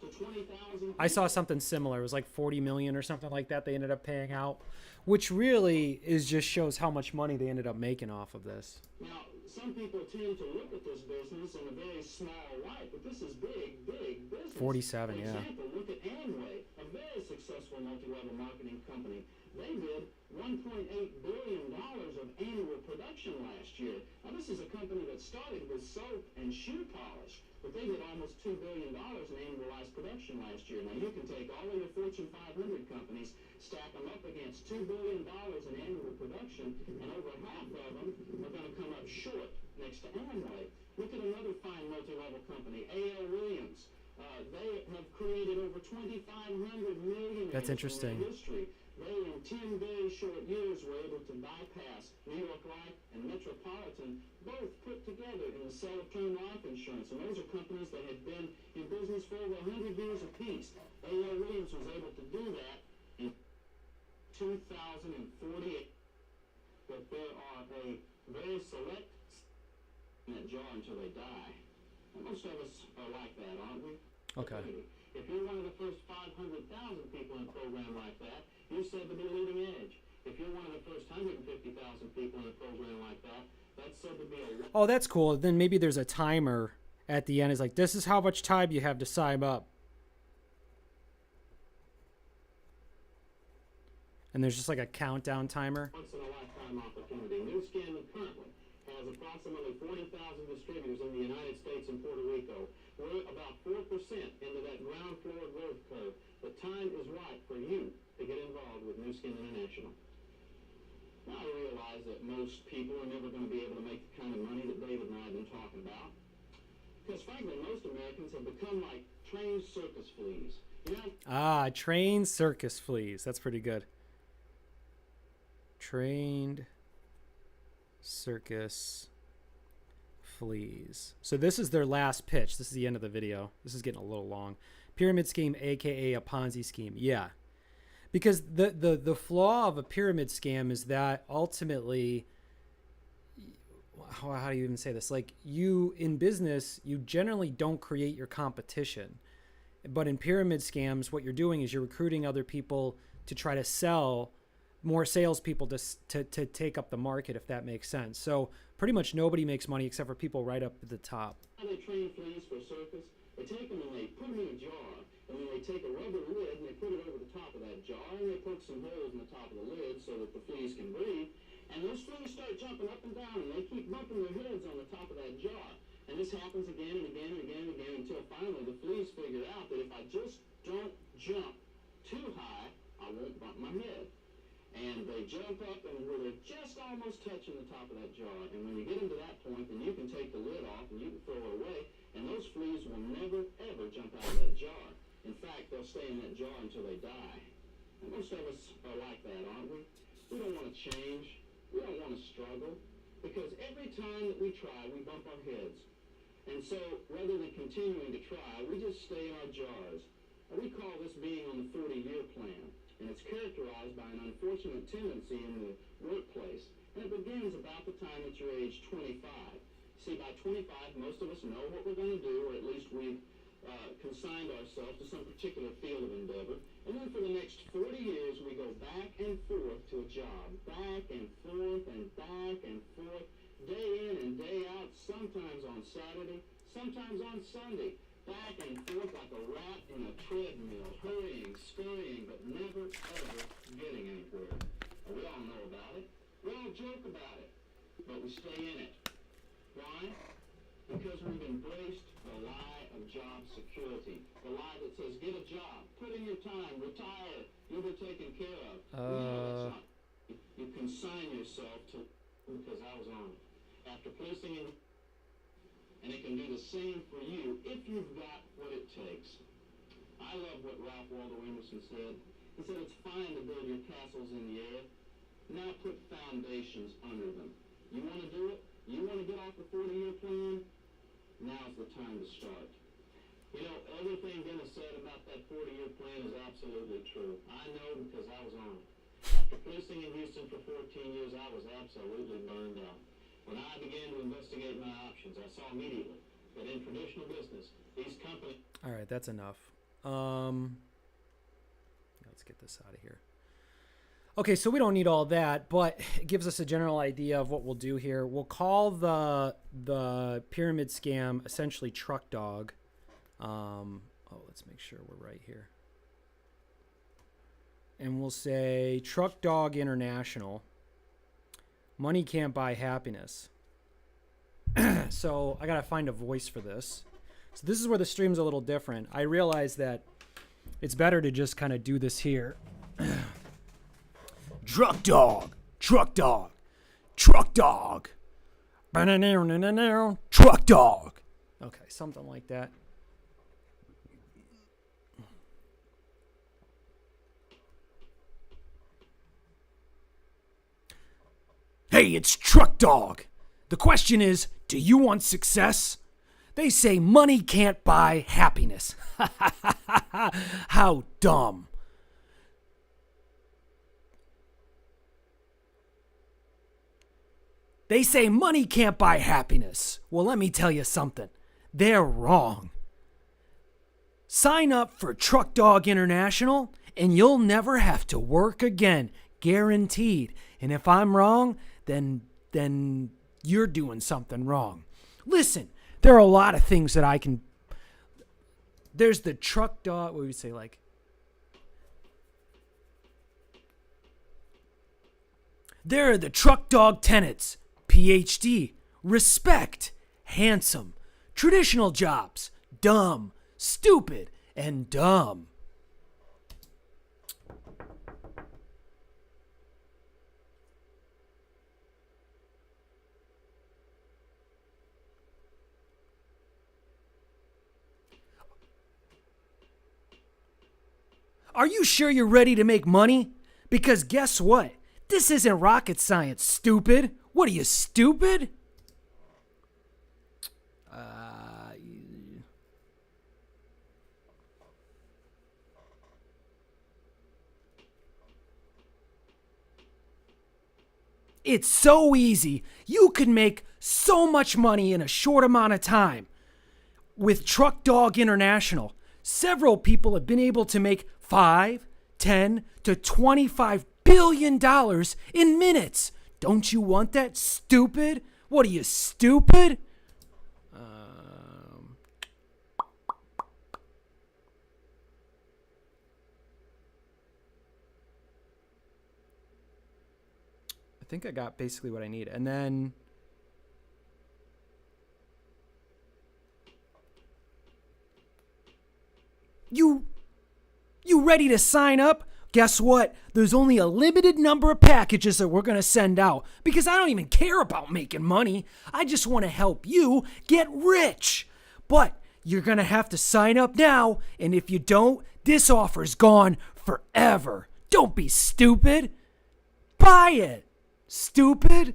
I saw something similar. It was like 40 million or something like that they ended up paying out, which really is just shows how much money they ended up making off of this. Now, some people tend to look at this business in a very small light, but this is big, big business. 47, For yeah. example, look at Amway, a very successful multi-level marketing company. They did $1.8 billion of annual production last year. Now, this is a company that started with soap and shoe polish, but they did almost $2 billion in annualized production last year. Now, you can take all of your Fortune 500 companies, stack them up against $2 billion in annual production, and over half of them are going to come up short next to Amway. Look at another fine multi-level company, A.L. Williams. They have created over 2,500 million That's interesting. in history. They, in 10 very short years, were able to bypass New York Life and Metropolitan, both put together in the sale of term life insurance. And those are companies that had been in business for over 100 years apiece. A.L. Williams was able to do that in 2048. But there are a very select in that jar until they die. And most of us are like that, aren't we? Okay. If you're one of the first 500,000 people in a program like that, you're said to be leading edge. If you're one of the first 150,000 people in a program like that, that's said to be a... Oh, that's cool. Then maybe there's a timer at the end. It's like, this is how much time you have to sign up. And there's just like a countdown timer. Once in a lifetime opportunity. New Skin currently has approximately 40,000 distributors in the United States and Puerto Rico. We're about 4% into that ground floor growth curve. The time is right for you to get involved with New Skin International. Now, I realize that most people are never going to be able to make the kind of money that David and I have been talking about. Because frankly, most Americans have become like trained circus fleas. You know? Ah, trained circus fleas. That's pretty good. Trained circus fleas. So this is their last pitch. This is the end of the video. This is getting a little long. Pyramid scheme, aka a Ponzi scheme. Yeah. Because the flaw of a pyramid scam is that ultimately, how do you even say this? Like, you, in business, you generally don't create your competition. But in pyramid scams, what you're doing is you're recruiting other people to try to sell more salespeople to take up the market, if that makes sense. So pretty much nobody makes money except for people right up at the top. How they train fleas for a circus? They take them and they put them in a jar, and then they take a rubber lid and they put it over the top of that jar, and they poke some holes in the top of the lid so that the fleas can breathe. And those fleas start jumping up and down, and they keep bumping their heads on the top of that jar. And this happens again and again and again and again until finally the fleas figure out that if I just don't jump too high, I won't bump my head. And they jump up and where they're just almost touching the top of that jar. And when you get into that point, then you can take the lid off and you can throw it away. And those fleas will never, ever jump out of that jar. In fact, they'll stay in that jar until they die. And most of us are like that, aren't we? We don't want to change. We don't want to struggle. Because every time that we try, we bump our heads. And so, rather than continuing to try, we just stay in our jars. And we call this being on the 40-year plan. And it's characterized by an unfortunate tendency in the workplace. And it begins about the time that you're age 25. See, by 25, most of us know what we're going to do, or at least we've consigned ourselves to some particular field of endeavor. And then for the next 40 years, we go back and forth to a job. Back and forth and back and forth. Day in and day out, sometimes on Saturday, sometimes on Sunday. Back and forth like a rat in a treadmill, hurrying, scurrying, but never, ever getting anywhere. And we all know about it. We all joke about it. But we stay in it. Why? Because we've embraced the lie of job security. The lie that says, get a job, put in your time, retire, you'll be taken care of. No, that's not. You consign yourself to, because I was on it. After placing in, and it can do the same for you if you've got what it takes. I love what Ralph Waldo Emerson said. He said, it's fine to build your castles in the air. Now put foundations under them. You want to do it? You want to get off the 40-year plan? Now's the time to start. You know, everything Dennis said about that 40-year plan is absolutely true. I know because I was on it. After policing in Houston for 14 years, I was absolutely burned out. When I began to investigate my options, I saw immediately that in traditional business, these companies... All right, that's enough. Let's get this out of here. Okay, so we don't need all that, but it gives us a general idea of what we'll do here. We'll call the pyramid scam essentially Truck Dog. Let's make sure we're right here. And we'll say Truck Dog International. Money can't buy happiness. So I got to find a voice for this. So this is where the stream's a little different. I realize that it's better to just kind of do this here. Truck Dog, Truck Dog, Truck Dog, Truck Dog. Okay, something like that. Hey, it's Truck Dog. The question is, do you want success? They say money can't buy happiness. How dumb. They say money can't buy happiness. Well, let me tell you something. They're wrong. Sign up for Truck Dog International and you'll never have to work again. Guaranteed. And if I'm wrong, then you're doing something wrong. Listen, there are a lot of things that I can... There's the Truck Dog... What would you say, like... There are the Truck Dog tenets. PhD, respect, handsome, traditional jobs, dumb, stupid, and dumb. Are you sure you're ready to make money? Because guess what? This isn't rocket science, stupid. What are you, stupid? It's so easy. You can make so much money in a short amount of time. With Truck Dog International, several people have been able to make $5, $10 to $25 billion in minutes. Don't you want that, stupid? What are you, stupid? I think I got basically what I need. And then... You ready to sign up? Guess what? There's only a limited number of packages that we're going to send out because I don't even care about making money. I just want to help you get rich. But you're going to have to sign up now, and if you don't, this offer's gone forever. Don't be stupid. Buy it, stupid.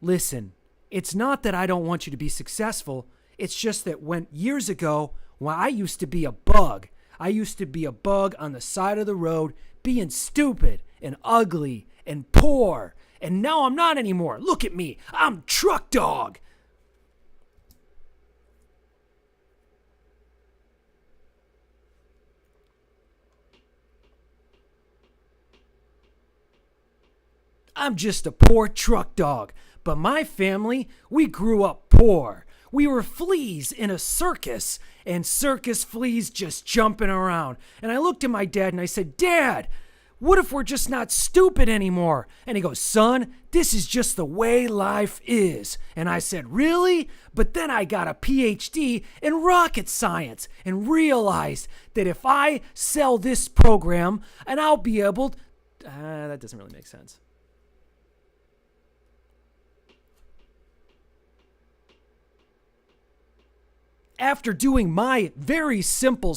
Listen, it's not that I don't want you to be successful. It's just that years ago, when I used to be a bug, I used to be a bug on the side of the road, being stupid and ugly and poor. And now I'm not anymore. Look at me. I'm Truck Dog. I'm just a poor truck dog. But my family, we grew up poor. We were fleas in a circus, and circus fleas just jumping around. And I looked at my dad and I said, Dad, What if we're just not stupid anymore? And he goes, son, this is just the way life is. And I said, really? But then I got a PhD in rocket science and realized that if I sell this program, and I'll be able to... that doesn't really make sense. After doing my very simple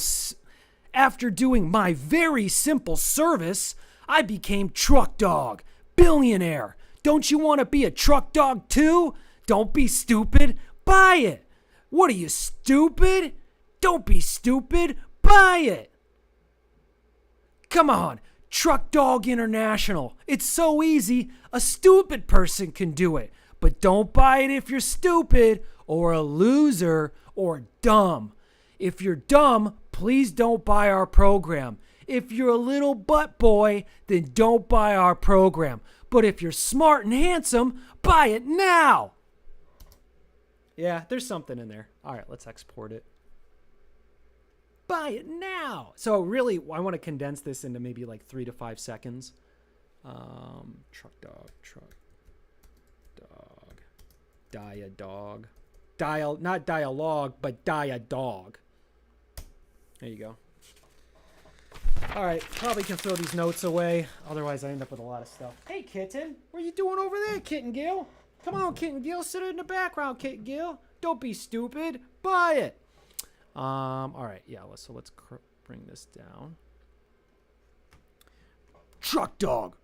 service, I became truck dog, billionaire. Don't you want to be a truck dog too? Don't be stupid, buy it. What are you, stupid? Don't be stupid, buy it. Come on, Truck Dog International. It's so easy, a stupid person can do it. But don't buy it if you're stupid or a loser or dumb. If you're dumb, please don't buy our program. If you're a little butt boy, then don't buy our program. But if you're smart and handsome, buy it now. Yeah, there's something in there. All right, let's export it. Buy it now. So really, I want to condense this into maybe like 3 to 5 seconds. Truck dog. Die a dog. Not dialogue, but die a dog. There you go. All right, probably can throw these notes away. Otherwise, I end up with a lot of stuff. Hey, kitten. What are you doing over there, Kitten Gill? Come on, Kitten Gill. Sit in the background, Kitten Gill. Don't be stupid. Buy it. All right, yeah, so let's bring this down. Truck dog.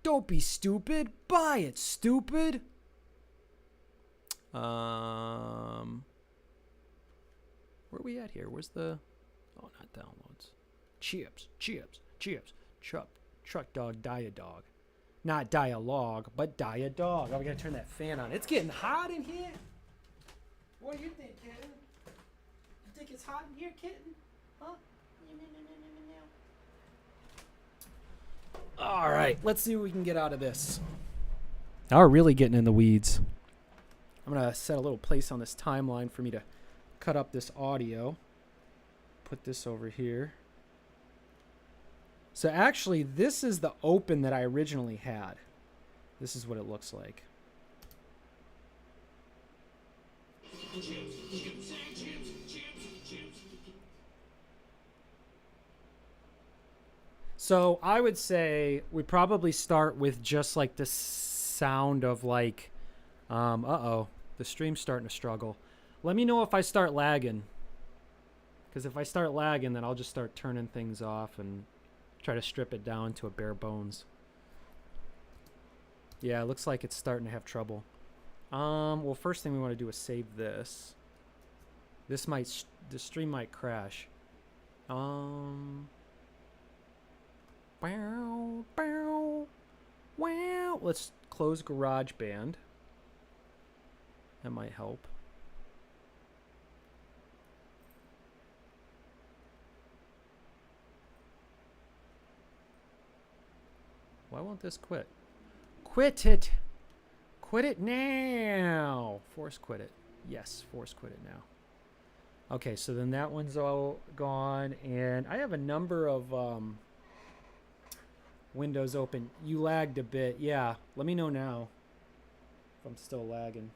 Don't be stupid. Buy it, stupid. Where are we at here? Where's the... Oh, not downloads. Chips. Truck dog, diadog. Not dialogue, but diadog. Oh, we gotta turn that fan on. It's getting hot in here. What do you think, kitten? You think it's hot in here, kitten? Huh? All right, let's see what we can get out of this. Now we're really getting in the weeds. I'm gonna set a little place on this timeline for me to cut up this audio. Put this over here. So actually, this is the open that I originally had. This is what it looks like. So I would say we probably start with just like the sound of like, uh-oh, the stream's starting to struggle. Let me know if I start lagging. Because if I start lagging, then I'll just start turning things off and try to strip it down to a bare bones. Yeah, it looks like it's starting to have trouble. Well, first thing we want to do is save this. The stream might crash. Let's close GarageBand. That might help. Why won't this quit? Quit it! Quit it now! Force quit it. Yes, force quit it now. Okay, so then that one's all gone, and I have a number of windows open. You lagged a bit. Yeah, let me know now if I'm still lagging.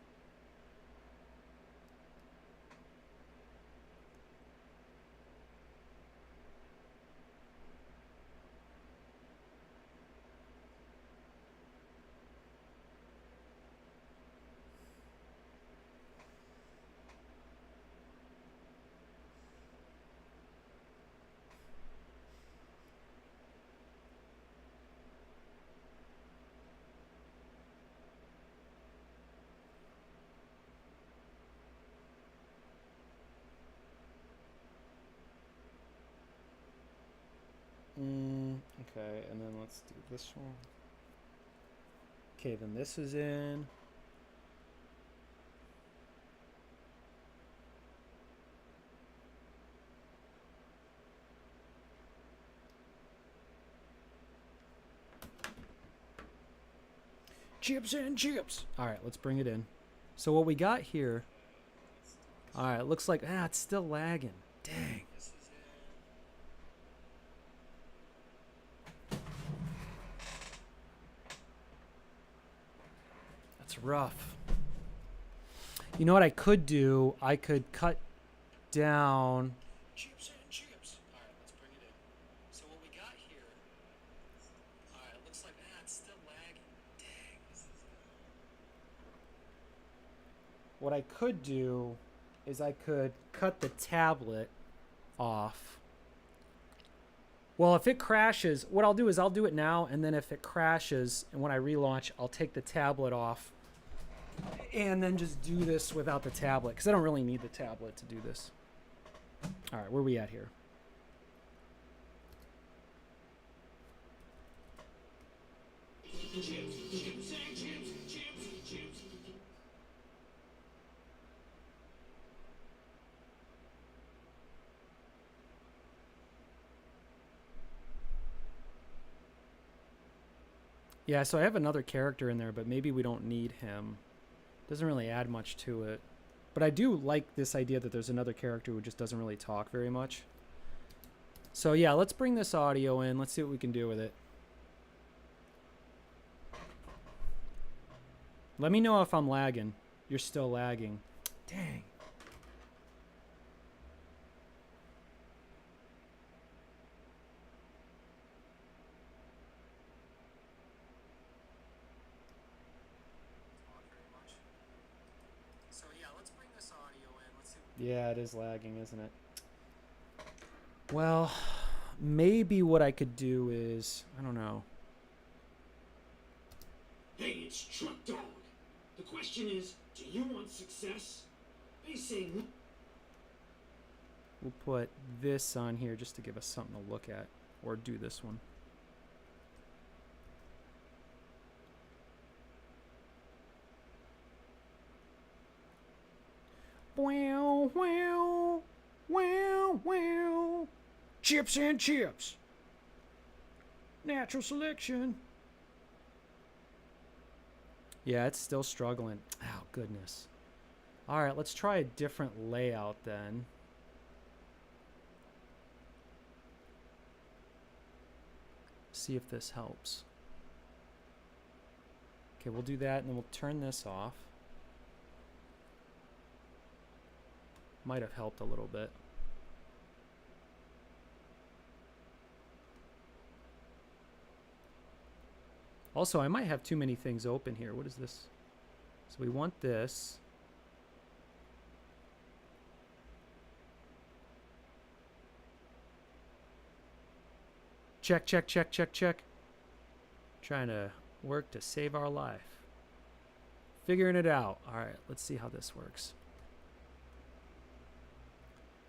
Okay, and then let's do this one. Okay, then this is in. Chips and chips. All right, let's bring it in. So what we got here. All right, it looks like it's still lagging. Dang. It's rough. You know what I could do? I could cut down. Chips and chips. All right, let's bring it in. So what we got here? All right, it looks like it's still lagging. Dang. What I could do is I could cut the tablet off. Well, if it crashes, what I'll do is I'll do it now, and then if it crashes and when I relaunch, I'll take the tablet off and then just do this without the tablet, because I don't really need the tablet to do this. All right, where are we at here? Chips, chips and chips, chips, chips. Yeah, so I have another character in there, but maybe we don't need him. Doesn't really add much to it. But I do like this idea that there's another character who just doesn't really talk very much. So yeah, let's bring this audio in. Let's see what we can do with it. Let me know if I'm lagging. You're still lagging. Dang. So yeah, let's bring this audio in. Let's see. Yeah, it is lagging, isn't it? Well, maybe what I could do is, I don't know. Hey, it's Truck Dog. The question is, do you want success? They say We'll put this on here just to give us something to look at, or do this one. Wow, wow, wow, wow. Chips and chips. Natural selection. Yeah, it's still struggling. Oh, goodness. All right, let's try a different layout then. See if this helps. Okay, we'll do that, and then we'll turn this off. Might have helped a little bit. Also, I might have too many things open here. What is this? So we want this. Check, check, check, check, check. Trying to work to save our life. Figuring it out. All right, let's see how this works.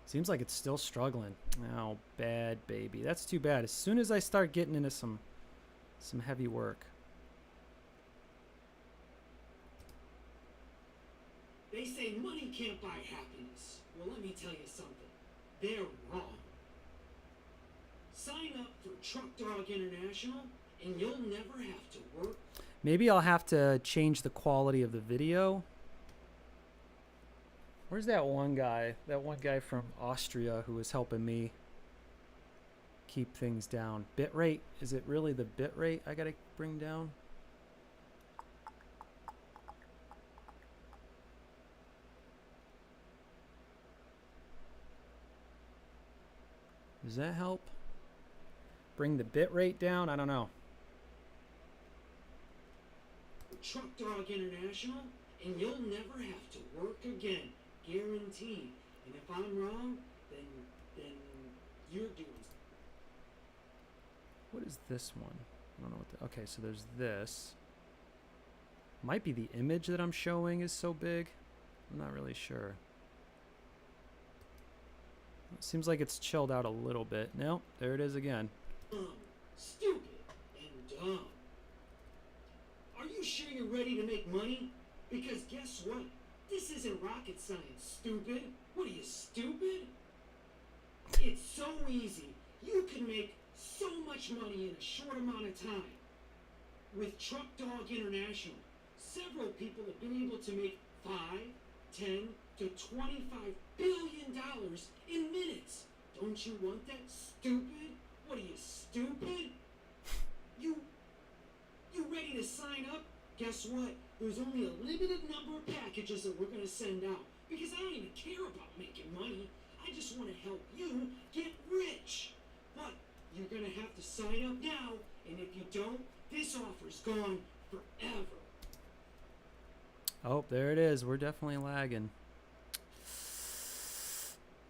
Seems like it's still struggling. Oh, bad baby. That's too bad. As soon as I start getting into some heavy work. They say money can't buy happiness. Well, let me tell you something. They're wrong. Sign up for Truck Dog International, and you'll never have to work. Maybe I'll have to change the quality of the video. Where's that one guy? That one guy from Austria who was helping me keep things down. Bitrate. Is it really the bitrate I gotta bring down? Does that help? Bring the bitrate down? I don't know. Truck Dog International, and you'll never have to work again. Guaranteed. And if I'm wrong, then you're doing. What is this one? I don't know what the, okay, so there's this. Might be the image that I'm showing is so big. I'm not really sure. It seems like it's chilled out a little bit. No, there it is again. Stupid and dumb. Are you sure you're ready to make money? Because guess what? This isn't rocket science, stupid. What are you, stupid? It's so easy. You can make so much money in a short amount of time. With Truck Dog International, several people have been able to make $5, $10 to $25 billion in minutes. Don't you want that, stupid? What are you, stupid? You ready to sign up? guess what? There's only a limited number of packages that we're gonna send out because I don't even care about making money. I just want to help you get rich. But you're gonna have to sign up now, and if you don't, this offer's gone forever. Oh, there it is. We're definitely lagging.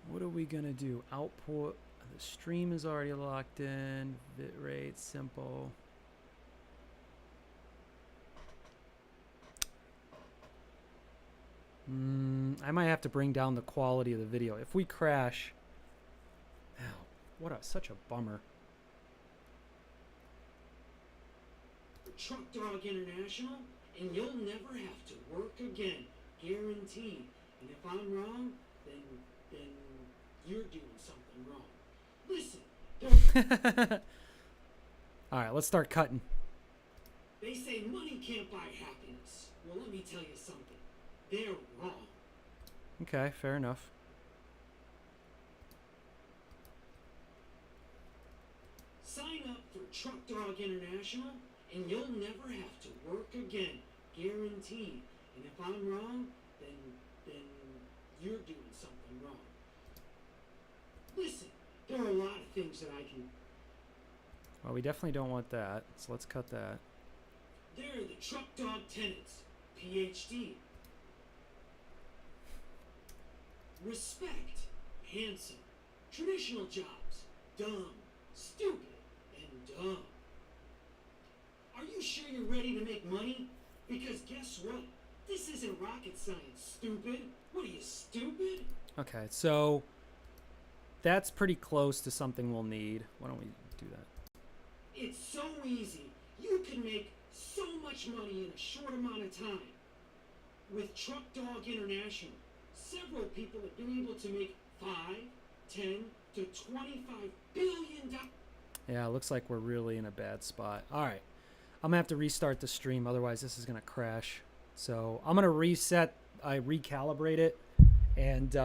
What are we gonna do? Output. The stream is already locked in. Bit rate, simple. I might have to bring down the quality of the video. If we crash, ow, such a bummer. Truck Dog International, and you'll never have to work again, guaranteed. And if I'm wrong, then you're doing something wrong. Listen, All right, let's start cutting. they say money can't buy happiness. Well, let me tell you something. They're wrong. Okay, fair enough. Sign up for Truck Dog International, and you'll never have to work again, guaranteed. And if I'm wrong, then you're doing something wrong. Listen, there are a lot of things that I can. Well, we definitely don't want that, so let's cut that. There are the Truck Dog tenants, PhD. Respect, handsome, traditional jobs, dumb, stupid, and dumb. Are you sure you're ready to make money? Because guess what? This isn't rocket science, stupid. What are you, stupid? Okay, so that's pretty close to something we'll need. Why don't we do that? It's so easy. You can make so much money in a short amount of time. With Truck Dog International, several people have been able to make $5, $10 to $25 billion. Yeah, it looks like we're really in a bad spot. All right, I'm gonna have to restart the stream, otherwise this is gonna crash. So I'm gonna reset, I recalibrate it, and